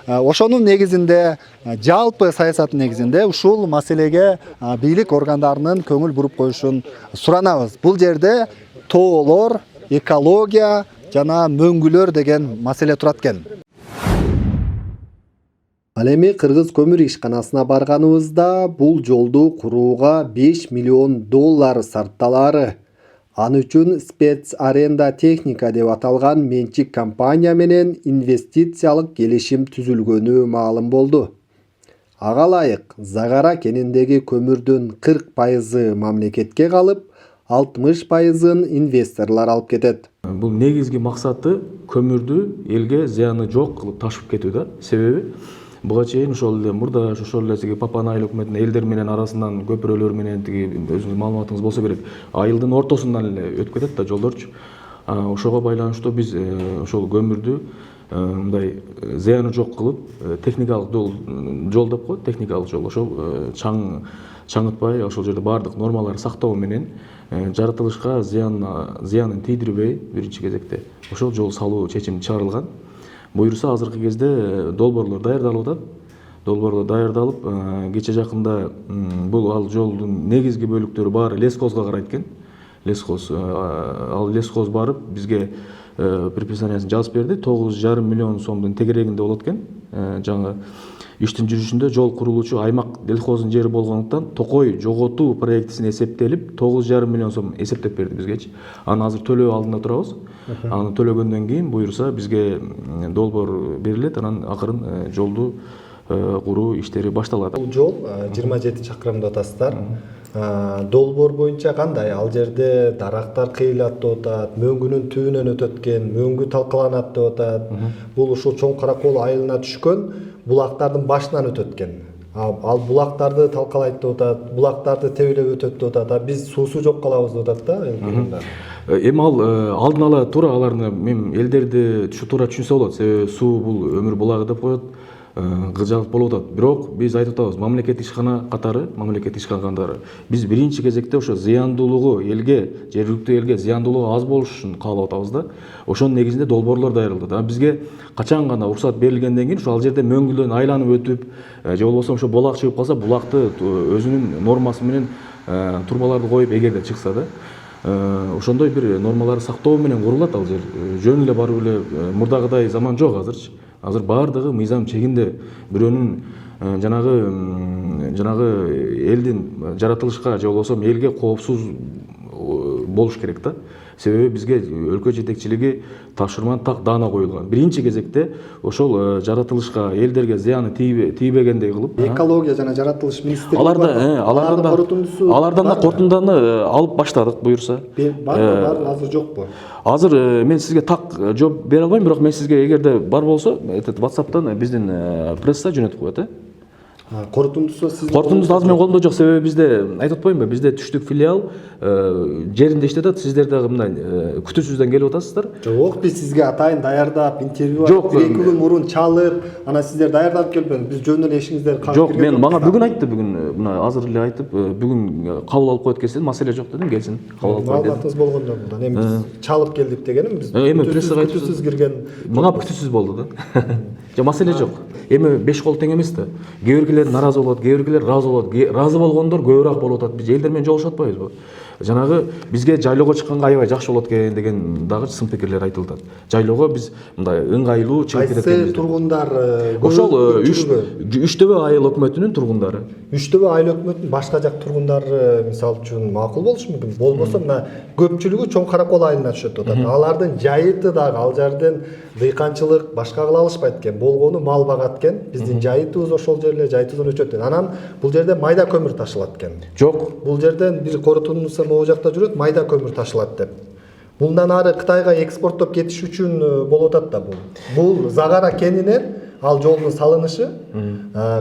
Ошонун негизинде, жалпы саясаттын негизинде ушул маселеге бийлик органдарынын көңүл буруп коюшун суранабыз. Бул жерде тоолор, экология жана мөңгүлөр деген маселе турат экен. Ал эми Кыргыз көмүр ишканасына барганыбызда бул жолду курууга $5 миллион сарпталаары. Аны үчүн спец-аренда техника деп аталган менчик компания менен инвестициялык келишим түзүлгөнү маалым болду. Ага ылайык Загара кениндеги көмүрдүн 40% мамлекетке калып, 60% инвесторлор алып кетет. Бул негизги максаты көмүрдү элге зыяны жок кылып ташып кетүү да. Себеби буга чейин ошол эле мурда ошол эле тиги Папан айыл өкмөтүнүн элдер менен арасынан көпүрөлөр менен тиги өзүңүздүн маалыматыңыз болсо керек. Айылдын ортосунан эле өтүп кетет да жолдорчу. Ошого байланыштуу биз ошол көмүрдү мындай зыяны жок кылып техникалык жол деп коет, техникалык жол. Ошол чаңытпай ошол жерде баардык нормаларды сактоо менен жаратылышка зыянын тийдирбей биринчи кезекте ошол жол салуу чечими чыгарылган. Буюрса азыркы кезде долбоорлор даярдалып атат. Долбоорлор даярдалып, кече жакында бул ал жолдун негизги бөлүктөрү баары лесхозго карайт экен. Ал лесхоз барып бизге предписаниясын жазып берди. 9,5 миллион сомдун тегерегинде болот экен. Жаңы иштин жүрүшүндө жол курулуучу аймак лесхоздун жери болгондуктан Токой жоготуу проектисин эсептелип 9,5 миллион сом эсептеп берди бизгечи. Аны азыр төлөө алдында турабыз. Аны төлөгөндөн кийин буюрса бизге долбоор берилет, анан акырын жолду куруу иштери башталат. Бул жол 27 чакырым деп атасыздар. Долбоор боюнча кандай? Ал жерде дарактар кыйылат деп атат, мөңгүнүн түбүнөн өтөт экен, мөңгү талкаланат деп атат. Бул ушул Чоң Каракол айылына түшкөн булактардын башынан өтөт экен. Ал булактарды талкалайт деп атат, булактарды тебелеп өтөт деп атат. Биз суусу жок калабыз деп атат да. Эми ал алдын ала туура аларны мен элдерди туура түшүнсө болот. Себеби суу бул өмүр булагы деп коет. Кыжалып болуп атат. Бирок биз айтып атабыз, мамлекеттик ишкана катары, биз биринчи кезекте ошо зыяндуулугу элге, жергиликтүү элге зыяндуулугу аз болушун каалап атабыз да. Ошонун негизинде долбоорлор даярдалды. Бизге качан гана уруксат берилгенден кийин ошо ал жерде мөңгүдөн айланып өтүп, же болбосо ошо булак чыгып калса, булакты өзүнүн нормасы менен турбаларды коюп эгерде чыкса да, ошондой бир нормаларды сактоо менен курулат ал жер. Жөн эле барып эле мурдагыдай заман жок азырчы. Азыр баардыгы мыйзам чегинде. Бирөөнүн жанагы элдин жаратылышка же болбосо элге коопсуз болуш керек да. Себеби бизге өлкө жетекчилиги тапшырманы так даана коюлган. Биринчи кезекте ошол жаратылышка, элдерге зыяны тийбегендей кылып. Экология жана жаратылыш министрлиги алардан да корутунданы алып баштадык буюрса. Бар, азыр жокпу? Азыр мен сизге так жооп бере албайм, бирок мен сизге эгерде бар болсо, WhatsApp'тан биздин пресса жөнөтүп коет. Корутундусу азыр менин колумда жок, себеби бизде айтып атпаймынбы, бизде түштүк филиал жеринде иштеп атат, сиздер дагы мына күтүүсүздөн келип атасыздар. Жок, биз сизге атайын даярдап, интервью Жок, 2 күн мурун чалып, ана сиздер даярдап келбедиңиз. Биз жөн эле ишиңиздерди кабыл Жок, мен мага бүгүн айтты, бүгүн мына азыр эле айтып, бүгүн кабыл алып коет келсин, маселе жок дедим, келсин, кабыл алып коет дедим. Маалыматыңыз болгондо мындан эми биз чалып келдик дегеним, биз прессага айтып күтүүсүз кирген. Мага күтүүсүз болду да. Жок, маселе жок. Эми 5 кол тең эмес да. Кээ биркилер наразы болот, кээ биркилер ыраазы болот. Ыраазы болгондор көбүрөөк болуп атат. Биз элдер менен жолугушуп атпайбызбы? Жанагы бизге жайлоого чыкканга аябай жакшы болот экен деген дагы сын пикирлер айтылып атат. Жайлоого биз мындай ыңгайлуу чыгып кетет экенбиз. Кайсы тургундар ошол үчтөбө айыл өкмөтүнүн тургундары. Үчтөбө айыл өкмөтүнүн башка жак тургундары мисалы үчүн макул болушу мүмкүн. Болбосо мына көпчүлүгү Чоң Каракол айылына түшөт атат. Алардын жайыты дагы ал жерден дыйканчылык башка кыла алышпайт экен. Болгону мал багат экен. Биздин жайытыбыз ошол жерле жайытыбыздан өчөт экен. Анан бул жерде майда көмүр ташылат экен. Жок. Бул жерден бир корутундусу могу жакта жүрөт, майда көмүр ташылат деп. Мындан ары Кытайга экспорттоп кетиш үчүн болуп атат да бул. Бул Загара кенинен ал жолдун салынышы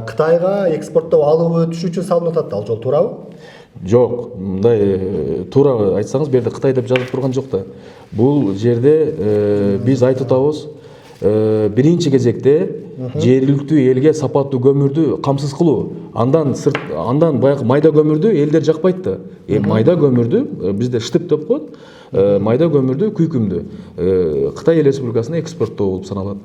Кытайга экспорттоп алып өтүш үчүн салынып атат ал жол, туурабы? Жок, мындай туура айтсаңыз, бу жерде Кытай деп жазып турган жок да. Бул жерде биз айтып атабыз, биринчи кезекте жергиликтүү элге сапаттуу көмүрдү камсыз кылуу. Андан баягы майда көмүрдү элдер жакпайт да. Майда көмүрдү бизде штып деп коет. Майда көмүрдү, күйкүмдү Кытай Эл Республикасына экспорттоо болуп саналат.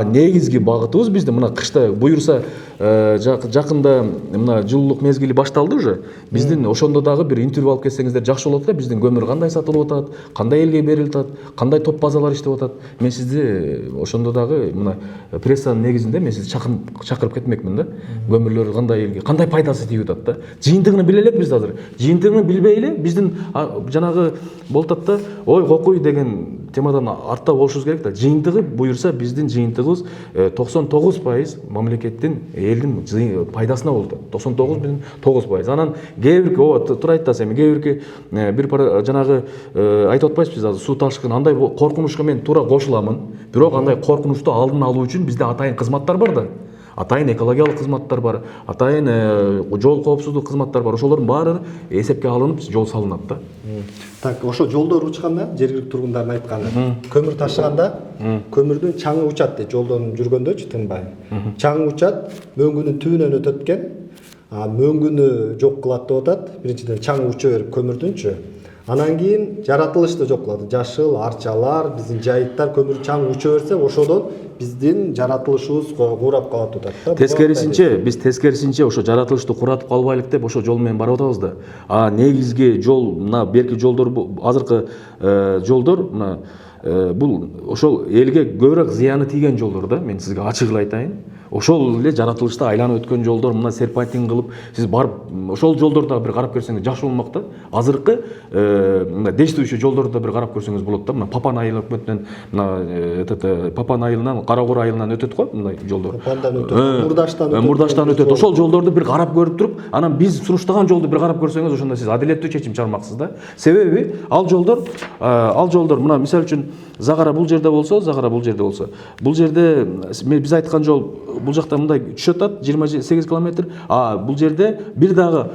Негизги багытыбыз бизде мына кышта буюрса жакында мына жылуулук мезгили башталды уже. Биздин ошондо дагы бир интервью алып келсеңиздер жакшы болот да. Биздин көмүр кандай сатылып атат, кандай элге берилип атат, кандай топ базалар иштеп атат. Мен сизди ошондо дагы мына прессанын негизинде мен сизди чакырып кетмекмин да. Көмүрлөр кандай элге, кандай пайдасы тийип атат да. Жыйынтыгын биле элекпиз азыр. Жыйынтыгын билбей эле биздин жанагы болуп атат да. Ой кокуй деген темадан артта болушубуз керек да. Жыйынтыгы буюрса биздин жыйынтыгыбыз 99% мамлекеттин элдин пайдасына болду. 99,9%. Анан кээ бирки туура айтасыз, эми кээ бирки бир жанагы айтып атпайсызбы биз азыр суу ташкын андай коркунучка мен туура кошуламын. Бирок андай коркунучту алдын алуу үчүн бизде атайын кызматтар бар да. Атайын экологиялык кызматтар бар, атайын жол коопсуздук кызматтар бар. Ошолордун баары эсепке алынып жол салынат да. Так, ошо жолдор учканда, жергиликтүү тургундардын айтканы, көмүр ташыганда көмүрдүн чаңы учат дейт, жолдон жүргөндөчү тынбай. Чаңы учат, мөңгүнүн түбүнөн өтөт экен. Мөңгүнү жок кылат деп атат. Биринчиден чаңы уча берип көмүрдүнчү. Анан кийин жаратылышты жок кылат. Жашыл, арчалар, биздин жайыттар көмүр чаңы уча берсе, ошодон биздин жаратылышыбыз курап калат деп атат. Тескерисинче ошо жаратылышты куратып калбайлык деп ошо жол менен барып атабыз да. Негизги жол мына берки жолдор, азыркы жолдор мына бул ошол элге көбүрөөк зыяны тийген жолдор да. Мен сизге ачык эле айтайын. Ошол эле жаратылышта айланып өткөн жолдор, мына серпантин кылып, сиз барып ошол жолдорду бир карап көрсөңүз жакшы болмок да. Азыркы мына действующий жолдорду бир карап көрсөңүз болот да. Мына Папан айыл өкмөтүнөн, мына Папан айылынан, Карагор айылынан өтөт го мындай жолдор. Папандан өтөт, Мурдаштан өтөт. Ошол жолдорду бир карап көрүп туруп, анан биз суруштаган жолду бир карап көрсөңүз, ошондо сиз адилеттүү чечим чыгармаксыз да. Себеби ал жолдор мына мисалы үчүн Загара бул жерде болсо, бул жерде биз айткан жол бул жакта мындай түшөт атат 28 километр. Бул жерде бир дагы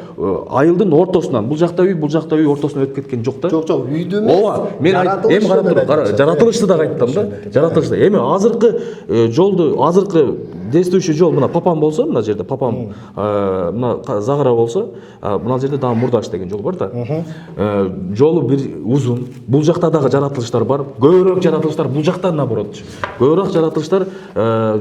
айылдын ортосунан бул жакта үй ортосуна өтүп кеткен жок да. Жок, үйдү эмес. Мен эми карап туруп, жаратылышты дагы айттым да. Жаратылышты. Эми азыркы жолду, азыркы действующий жол мына Папан болсо, мына жерде Папан, мына Загара болсо, мына жерде дагы Мурдаш деген жол бар да. Жолу бир узун. Бул жакта дагы жаратылыштар бар. Көбүрөөк жаратылыштар бул жакта наоборот. Көбүрөөк жаратылыштар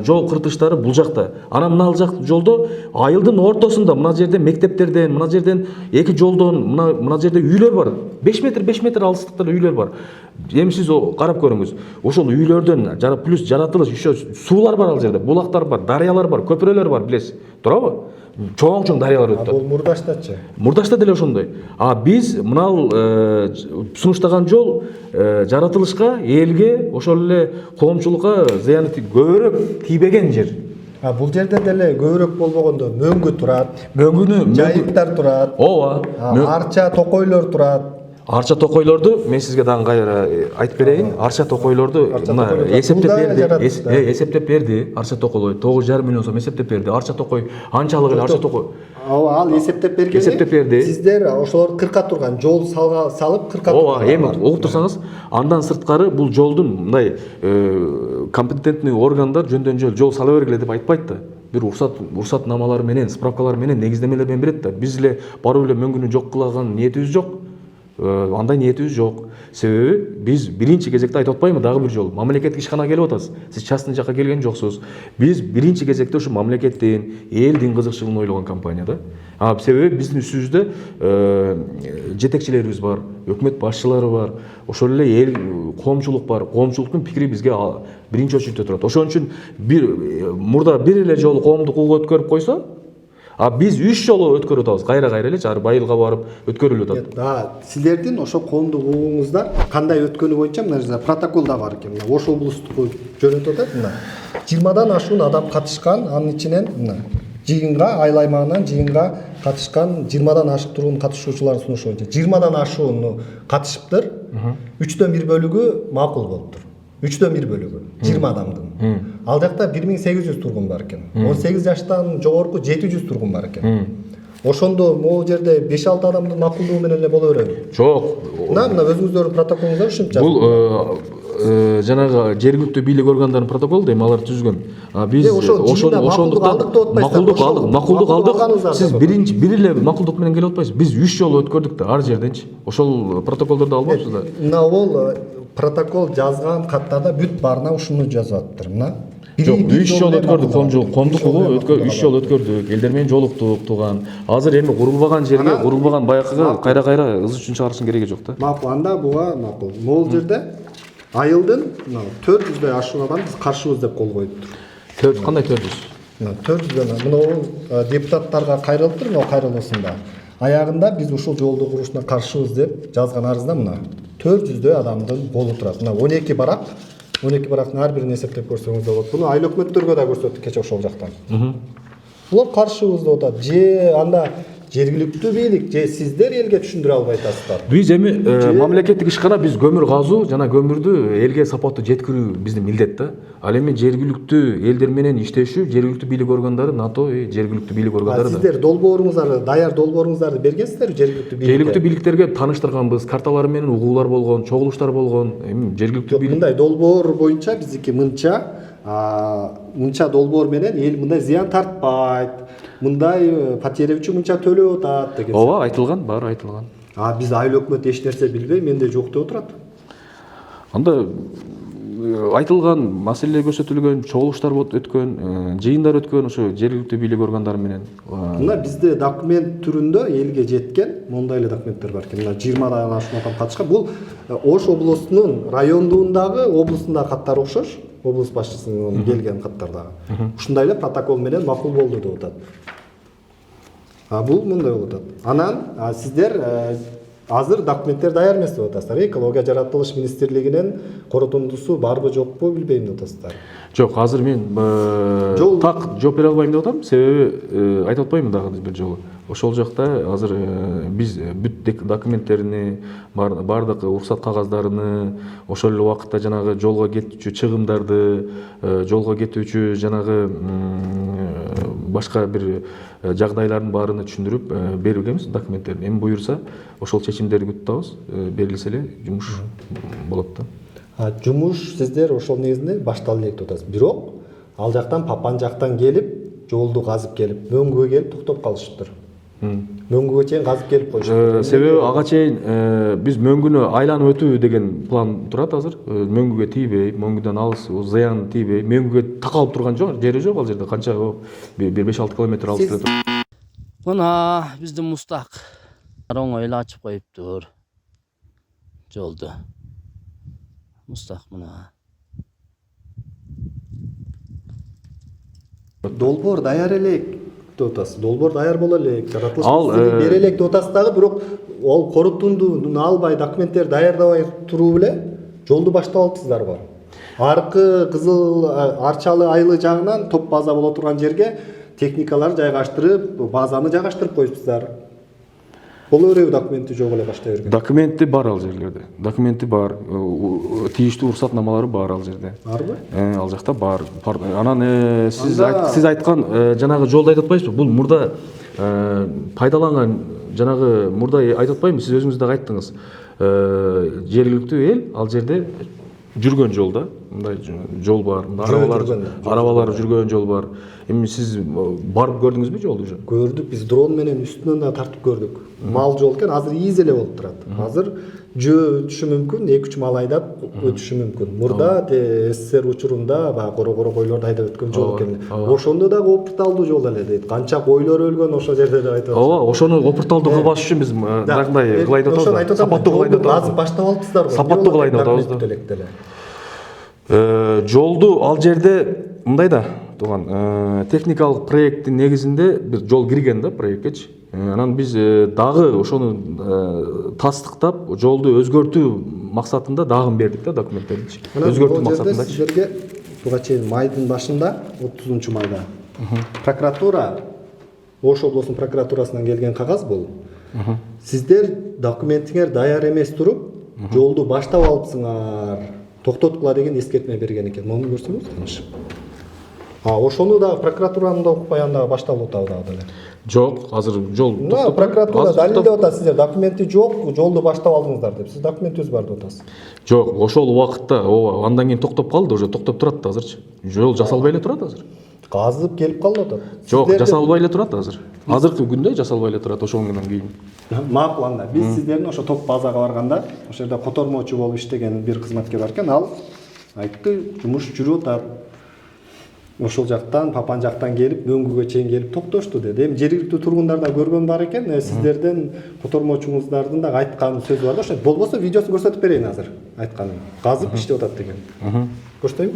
жол кыртыштары бул жакта. Анан мына жак жолдо айылдын ортосунда мына жерде мектептерден, мына жерден эки жолдон, мына жерде үйлөр бар. 5 метр алыстыкта үйлөр бар. Эми сиз карап көрүңүз. Ошол үйлөрдөн плюс жаратылыш еще суулар бар ал жерде. Булактар бар, дарыялар бар, көпүрөлөр бар, билесиз. Туурабы? чоң дарыялар өтүп Бул атат. Мурдаштачы. Мурдашта деле ошондой. Биз мынау сунуштаган жол жаратылышка, элге, ошол эле коомчулукка зыяны көбүрөөк тийбеген жер. Бул жерде деле көбүрөөк болбогондо мөңгү турат, Мөңгүнү жайыктар турат, ооба. арча токойлор турат. Арча токойлорду мен сизге дагы кайра айтып берейин. Арча токойлорду мына токойлорду эсептеп бул да берди. жаратты. Эсептеп берди. Арча токой 9,5 миллион сом эсептеп берди. Арча токой анчалык эле арча токой. Ал эсептеп бергени. Эсептеп берди. Сиздер ошолорду кырка турган жол салып кырка Ооба, турган. эми угуп турсаңыз, андан сырткары бул жолдун мындай компетентный органдар жөндөн жол сала бергиле деп айтпайт да. Бир уруксатнамалар менен, справкалар менен, негиздемелер менен берет да. Биз эле барып эле мөңгүнү жок кылаган ниетибиз жок. Андай ниетибиз жок. Себеби биз биринчи кезекте айтып атпаймынбы дагы бир жолу. Мамлекеттик ишкана келип атасыз. Сиз частный жакка келген жоксуз. Биз биринчи кезекте ушу мамлекеттин, элдин кызыкчылыгын ойлогон компания да. Себеби биздин үстүбүздө жетекчилерибиз бар, өкмөт башчылары бар, ошол эле эл коомчулук бар. Коомчулуктун пикири бизге биринчи очередте турат. Ошон үчүн мурда бир эле жолу коомдук угуп өткөрүп койсо, биз 3 жолу өткөрүп атабыз. Кайра эле ар Байылга барып өткөрүлүп атат. Силердин ошо коомдук угууңуздар кандай өткөнү боюнча мына жерде протокол да бар экен. Мына Ош облустук жөнөтүп атат. Мына 20дан ашуун адам катышкан, анын ичинен мына жыйынга айыл аймагынан жыйынга катышкан 20дан ашык тургун катышуучулардын сунушу боюнча 20дан ашууну катышыптыр. 3/1 бөлүгү макул болуптур. 3/1 бөлүгү 20 адамдын. Ал жакта 1800 тургун бар экен. 18 жаштан жогорку 700 тургун бар экен. Ошондо могу жерде 5-6 адамдын макулдугу менен эле боло береби? Жок. Мына өзүңүздөрдүн протоколуңузда ушинче жазылган. Бул жанагы жергиликтүү бийлик органдарынын протоколу дейм, алар түзгөн. Биз ошондуктан макулдук алдык. Сиз бир эле макулдук менен келип атпайсыз. Биз 3 жолу өткөрдүк да ар жерденчи. Ошол протоколдорду албапсыздар. Мына ол протокол жазган каттарда бүт баарына ушуну жазып атыптыр. Мына Жок, 3 жолу өткөрдүк, коомдук угуу 3 жолу өткөрдүк. Элдер менен жолуктук, тууган. Азыр эми курулбаган жерге, курулбаган байакыга кайра ыз үчүн чыгарыштын кереги жок да. Макул, анда буга макул. Могул жерде айылдын 400дөй ашуун адам биз каршыбыз деп кол коюптур. Кандай 400? 400 мына депутаттарга кайрылыптыр, мына кайрылуусунда. Аягында биз ушул жолду курушуна каршыбыз деп жазган арызда мына 400дөй адамдын болу турат. Мына 12 барактын ар бирин эсептеп көрсөңүз болот. Буну айыл өкмөттөргө да көрсөттүк кече ошол жактан. Булар каршыбызда атат. Же анда жергиликтүү бийлик, же сиздер элге түшүндүрө албай атасыздар. Биз эми мамлекеттик ишкана биз көмүр казуу жана көмүрдү элге сапаттуу жеткирүү биздин милдет да. Ал эми жергиликтүү элдер менен иштешүү жергиликтүү бийлик органдары, НАТО жергиликтүү бийлик органдары да. Сиздер долбооруңуздарды, даяр долбооруңуздарды бергенсиздерби жергиликтүү бийликке? Жергиликтүү бийликтерге тааныштырганбыз, карталары менен угуулар болгон, чогулуштар болгон. Эми жергиликтүү бийлик мындай долбоор боюнча биздики мынча долбоор менен эл мындай зыян тартпайт. Мындай потеря үчүн мынча төлөп атат деген. Ооба, айтылган, баары айтылган. Биз айыл өкмөт эч нерсе билбей, менде жок деп отурат. Анда айтылган маселе көрсөтүлгөн, чогулуштар өткөн, жыйындар өткөн ошо жергиликтүү бийлик органдары менен. Мына бизде документ түрүндө элге жеткен мондай эле документтер бар экен. Мына 20дан ашуун адам катышкан. Бул Ош облусунун райондугундагы облусундагы каттары окшош. Облус башчысынын келген каттардагы. Ушундай эле протокол менен макул болду деп атат. Бул мындай болуп атат. Анан сиздер азыр документтер даяр эмес деп атасыздар. Экология жаратылыш министрлигинен коротундусу барбы жокпу билбейм деп атасыздар. Жок, азыр мен так жооп бере албайм деп атам. Себеби айтып атпаймынбы дагы бир жолу. Ошол жакта азыр биз бүт документтерини, бардык уруксат кагаздарын, ошол эле убакытта жанагы жолго кетүүчү чыгымдарды, жолго кетүүчү жанагы башка бир жагдайлардын баарына түшүндүрүп бергенбиз документтерин. Эми буюрса ошол чечимдерди күтүп атабыз, берилсе эле жумуш болот да. Жумуш сиздер ошол негизинде башталды элек деп атасыз. Бирок ал жактан Папан жактан келип, жолду казып келип, мөңгүгө келип токтоп калышыптыр. Мөңгүгө чейин казып келип коюшуптур. Себеби ага чейин биз мөңгүнү айланып өтүү деген план турат азыр. Мөңгүгө тийбей, мөңгүдөн алыс зыян тийбей, мөңгүгө такалып турган жери жок ал жерде. Канча бир 5-6 километр алыста тур. Мына биздин Мустак оңой эле ачып коюптур жолду. Мустак мына. Долбоор даяр элек деп атасыз. Долбоор даяр боло элек, жаратылыш Ал, бере элек деп атасыз дагы, бирок ол корутундуну албай, документтер даярдабай туруп эле жолду баштап алыпсыздарбы? Аркы кызыл арчалы айлы жагынан топ база боло турган жерге техникалар жайгаштырып, базаны жайгаштырып коюпсуздар. Боло береби документи жок эле баштай берген? Документи бар ал жерлерде. Документи бар. Тийиштүү уруксатнамалары бар ал жерде. Барбы? Ал жакта бар. Анан сиз айткан жанагы жолду айтып атпайсызбы? Бул мурда пайдаланган жанагы мурда айтып атпаймынбы? Сиз өзүңүз дагы айттыңыз. Жергиликтүү эл ал жерде жүргөн жолда, мындай жол бар, арабалар жүргөн жол бар. Эми сиз барып көрдүңүзбү жолду уже? Көрдүк, биз дрон менен үстүнөн да тартып көрдүк. Мал жол экен, азыр ийиз эле болуп турат. Азыр жөө өтүшү мүмкүн, 2-3 мал айдап өтүшү мүмкүн. Мурда СССР учурунда баягы коро койлорду айдап өткөн жол экен. Ошондо дагы опурталдуу жол эле дейт. Канча койлор өлгөн ошол жерде деп айтып атышат. Ооба, ошону опурталдуу кылбаш үчүн биз мындай кылайын деп атабыз. Сапаттуу кылайын деп атабыз. Азыр баштап алыпсыздар го. Сапаттуу кылайын деп атабыз да. Жолду ал жерде мындай да тууган, техникалык проекттин негизинде бир жол кирген да проекткечи. Анан биз дагы ошону тастыктап, жолду өзгөртүү максатында дагы бердик да документтерди. Өзгөртүү максатында. Сиздерге буга чейин майдын башында, 30-майда прокуратура, Ош облусунун прокуратурасынан келген кагаз бул. Сиздер документиңер даяр эмес туруп, жолду баштап алыпсыңар, токтоткула деген эскертме берген экен. Муну көрсөңүз. Ошону да прокуратуранын да укпай анда башталып атабы дагы эле. Жок, азыр жол прокуратура далилдеп атат, сиздер документи жок, жолду баштап алдыңыздар деп. Сиз документиңиз бар деп атасыз. Жок, ошол убакытта, андан кийин токтоп калды, уже токтоп турат да азырчы. Жол жасалбай эле турат азыр. Казып келип калып атат. Жок, жасалбай эле турат азыр. Азыркы күндө жасалбай эле турат ошондон кийин. Макул анда. Биз сиздердин ошо топ базага барганда, ошол жерде котормочу болуп иштеген бир кызматкер бар экен, ал айтты, жумуш жүрүп атат. Ошол жактан, Папан жактан келип, мөңгүгө чейин келип токтошту деди. Эми жергиликтүү тургундар да көргөн бар экен, сиздердин котормочуңуздардын да айткан сөзү бар да, ошо болбосо видеосун көрсөтүп берейин азыр. Айтканын. Казып иштеп атат деген. Көрсөтөйүнбү?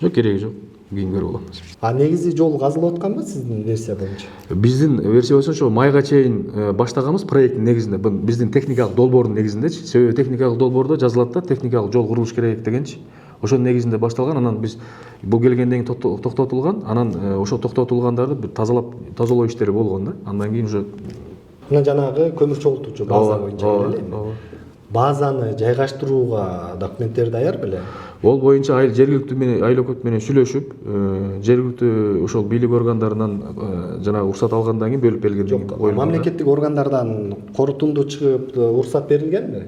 Жок, кереги жок. Кийин көрүп алабыз. Негизи жол казылып атканбы сиздин версия боюнча? Биздин версия боюнча ошо майга чейин баштаганбыз проекттин негизинде, биздин техникалык долбоордун негизиндечи. Себеби техникалык долбоордо жазылат да, техникалык жол курулуш керек дегенчи. Ошонун негизинде башталган, анан биз бул келгенден кийин токтотулган, анан ошо токтотулгандарды бир тазалоо иштери болгон да. Андан кийин уже мына жанагы көмүр чогултуучу база боюнча эле. Базаны жайгаштырууга документтер даяр беле? Ол боюнча жергиликтүү менен айыл өкмөт менен сүйлөшүп, жергиликтүү ошол бийлик органдарынан жанагы уруксат алгандан кийин бөлүп берилген. Мамлекеттик органдардан корутунду чыгып уруксат берилгенби?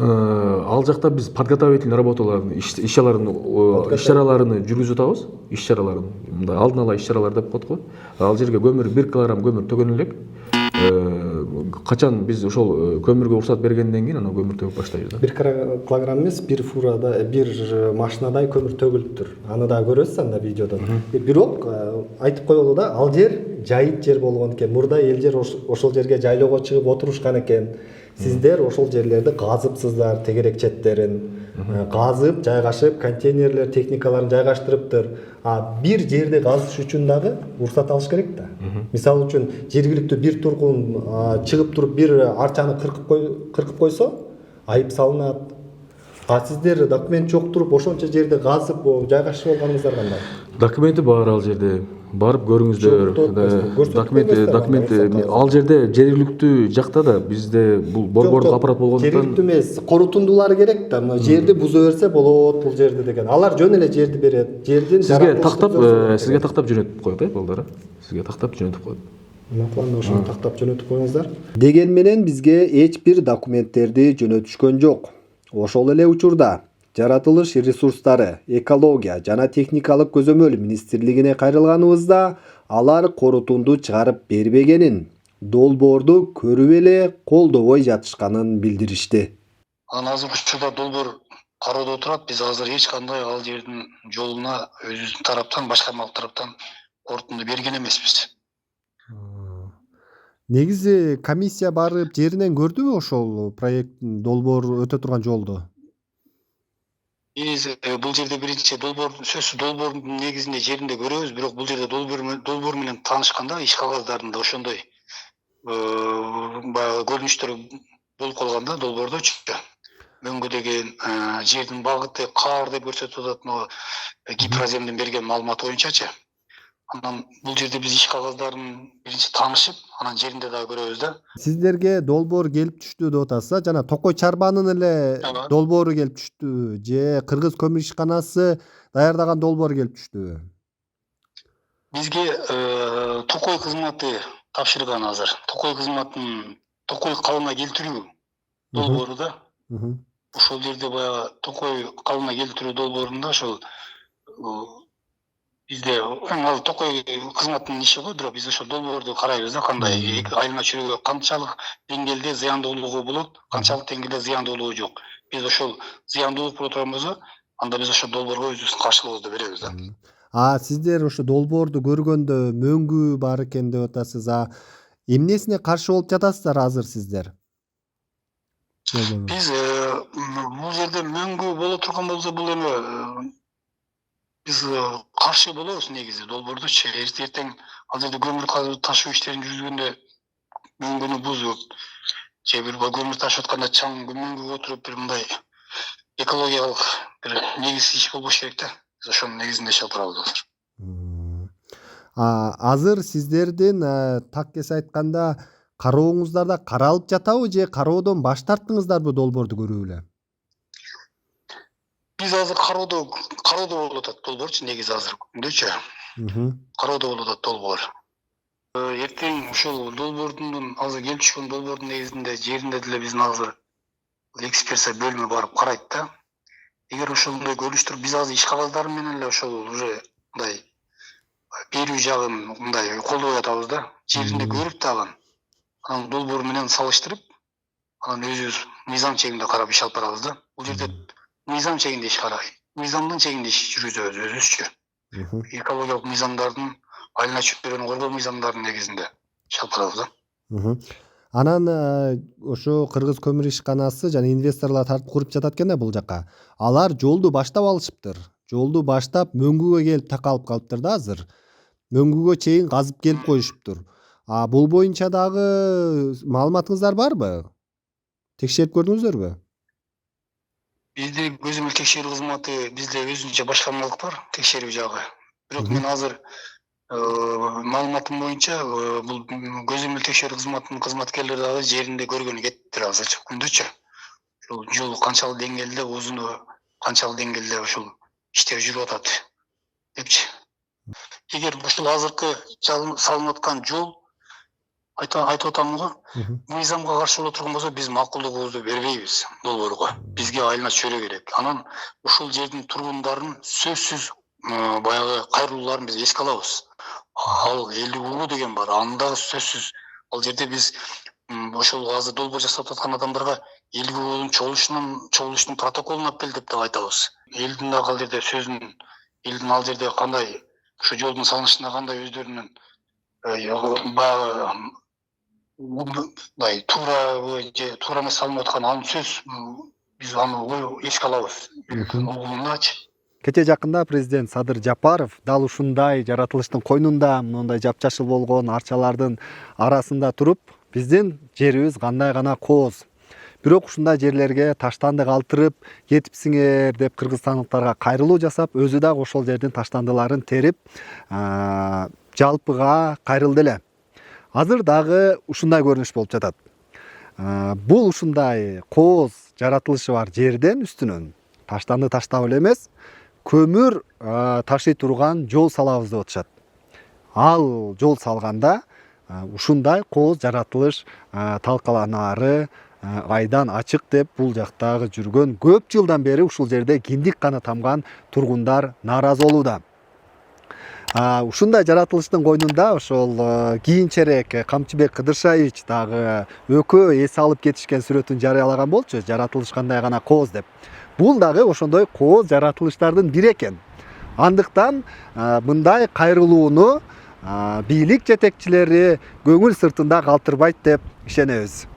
Ал жакта биз подготовительный работаларын, иш-чараларын жүргүзүп атабыз. Иш-чараларын, мындай алдын ала иш-чаралар деп коет го. Ал жерге 1 килограмм көмүр төгөн элек. Качан биз ошол көмүргө уруксат бергенден кийин анан көмүр төгүп баштайбыз да. 1 килограмм эмес, бир фурада, бир машинадай көмүр төгүлүптүр. Аны да көрөсүз анда видеодон. Бирок айтып коелу да, ал жер жайыт жер болгон экен. Мурда эл жер ошол жерге жайлоого чыгып отурушкан экен. Сиздер ошол жерлерди казыпсыздар, тегерек четтерин казып, жайгашып, контейнерлер, техникаларын жайгаштырыптыр. Бир жерди казыш үчүн дагы уруксат алыш керек да. Мисалы үчүн жергиликтүү бир тургун чыгып туруп бир арчаны кыркып койсо, айып салынат. Сиздер документ жок туруп ошончо жерди казып, жайгашып алганыңыздар кандай? Документи бар ал жерде. Барып көрүңүздөр. Документи ал жерде жергиликтүү жакта да бизде бул борбордук аппарат болгондуктан жергиликтүү эмес, корутундулар керек да. Жерди бузо берсе болот бул жерди деген. Алар жөн эле жерди берет. Жердин сизге тактап жөнөтүп коет, балдары. Сизге тактап жөнөтүп коет. Макулан ошону тактап жөнөтүп коюңуздар. Деген менен бизге эч бир документтерди жөнөтүшкөн жок. Ошол эле учурда Жаратылыш ресурстары, экология жана техникалык көзөмөл министрлигине кайрылганыбызда алар корутунду чыгарып бербегенин, долбоорду көрүп эле колдобой жатышканын билдиришти. Азыркы учурда долбоор кароодо турат. Биз азыр эч кандай ал жердин жолуна өзүбүздүн тараптан, башкармалык тараптан корутунду берген эмеспиз. Негизи комиссия барып жеринен көрдүбү ошол проекттин долбоор өтө турган жолду? Биз бул жерде биринчи сөзсүз долбоордун негизинде жеринде көрөбүз, бирок бул жерде долбоор менен таанышканда иш кагаздарында ошондой баягы көрүнүштөр болуп калган да долбоордочу. Мөңгү деген жердин багыты каар деп көрсөтүп атат могу Гипроземдин берген маалыматы боюнчачы. Анан бул жерде биз иш кагаздарын биринчи таанышып, анан жеринде дагы көрөбүз да. Сиздерге долбоор келип түштү деп атасыз, жана Токой Чарбанын эле долбоору келип түштү же Кыргыз көмүр ишканасы даярдаган долбоор келип түштүбү? Бизге Токой кызматы тапшырган азыр. Токой кызматынын Токой калына келтирүү долбоору да. Ошол жерде баягы Токой калына келтирүү долбоорунда ошол бизде ал Токой кызматынын иши го, бирок биз ошол долбоорду карайбыз да, кандай айылма чөйрөгө канчалык деңгээлде зыяндуулугу болот, канчалык деңгээлде зыяндуулугу жок. Биз ошол зыяндуулук боло турган болсо, анда биз ошол долбоорго өзүбүздүн каршылыгыбызды беребиз да. Сиздер ошо долбоорду көргөндө мөңгү бар экен деп атасыз. Эмнесине каршы болуп жатасыздар азыр сиздер? Биз бул жерде мөңгү боло турган болсо, бул эми биз каршы болобуз негизи долбоордучу. Эртең ал жерде көмүр ташуу иштерин жүргүзгөндө мөңгүнү бузуп, же бир көмүр ташып атканда чаң мөңгүгө отуруп бир мындай экологиялык бир негиз иш болбош керек да. Биз ошонун негизинде иштеп турабыз азыр. Азыр сиздердин так эс айтканда карооңуздарда каралып жатабы же кароодон баш тарттыңыздарбы долбоорду көрүп эле? Биз азыр кароодо болуп атат долбоорчу, негизи азыр күндөчү. Кароодо болуп атат долбоор. Эртең ушул долбоордун азыр келип түшкөн долбоордун негизинде жеринде деле биздин азыр экспертиза бөлүмү барып карайт да. Эгер ошондой көрүнүштөр биз азыр иш кагаздары менен эле ошол уже мындай берүү жагын мындай колдой атабыз да. Жеринде көрүп дагы анан долбоор менен салыштырып, анан өзүбүз мыйзам чегинде карап иш алып барабыз да. Бул жерде мыйзам чегинде иш карайбыз. Мыйзамдын чегинде иш жүргүзөбүз өзүбүзчү. Экологиялык мыйзамдардын, айылма чөйрөнү коргоо мыйзамдарынын негизинде иш алып барабыз да. Анан ошо Кыргыз көмүр ишканасы жана инвесторлор тартып куруп жатат экен да бул жака. Алар жолду баштап алышыптыр. Жолду баштап мөңгүгө келип такалып калыптыр да азыр. Мөңгүгө чейин казып келип коюшуптур. Бул боюнча дагы маалыматыңыздар барбы? Текшерип көрдүңүздөрбү? Бизде көзөмөл текшерүү кызматы, бизде өзүнчө башкармалык бар, текшерүү жагы. Бирок мен азыр маалыматым боюнча бул көзөмөл текшерүү кызматынын кызматкерлери дагы жеринде көргөнү кетиптир азырчы күндөчү. Ошол жол канчалык деңгээлде, узуну канчалык деңгээлде ошол иштер жүрүп атат депчи. Эгер ушул азыркы салынып аткан жол айтып атам го, мыйзамга каршы боло турган болсо, биз макулдугубузду бербейбиз долбоорго. Бизге айылма чөйрө керек. Анан ушул жердин тургундарын сөзсүз баягы кайрылууларын биз эске алабыз. Ал элдик угуу деген бар. Анда сөзсүз ал жерде биз ошол азыр долбоор жасап аткан адамдарга элдик угуунун чогулуштун протоколун алып кел деп айтабыз. Элдин дагы ал жерде сөзүн, элдин ал жерде кандай ушу жолдун салынышында кандай өздөрүнүн баягы туура эмес салынып аткан анын сөз биз аны эске алабыз. Кече жакында президент Садыр Жапаров дал ушундай жаратылыштын койнунда мындай жапжашыл болгон арчалардын арасында туруп, биздин жерибиз кандай гана кооз. Бирок ушундай жерлерге таштанды калтырып кетипсиңер деп кыргызстандыктарга кайрылуу жасап, өзү дагы ошол жердин таштандыларын терип, жалпыга кайрылды эле. Азыр дагы ушундай көрүнүш болуп жатат. Бул ушундай кооз жаратылышы бар жерден үстүнөн таштанды таштап эле эмес, көмүр ташый турган жол салабыз деп атышат. Ал жол салганда ушундай кооз жаратылыш талкаланары айдан ачык деп бул жактагы жүргөн көп жылдан бери ушул жерде киндик каны тамган тургундар нааразы болууда. Ушундай жаратылыштын койнунда ошол кийинчерээк Камчыбек Кыдыршаевич дагы өкө эс алып кетишкен сүрөтүн жарыялаган болчу, жаратылыш кандай гана кооз деп. Бул дагы ошондой кооз жаратылыштардын бири экен. Андыктан мындай кайрылууну бийлик жетекчилери көңүл сыртында калтырбайт деп ишенебиз.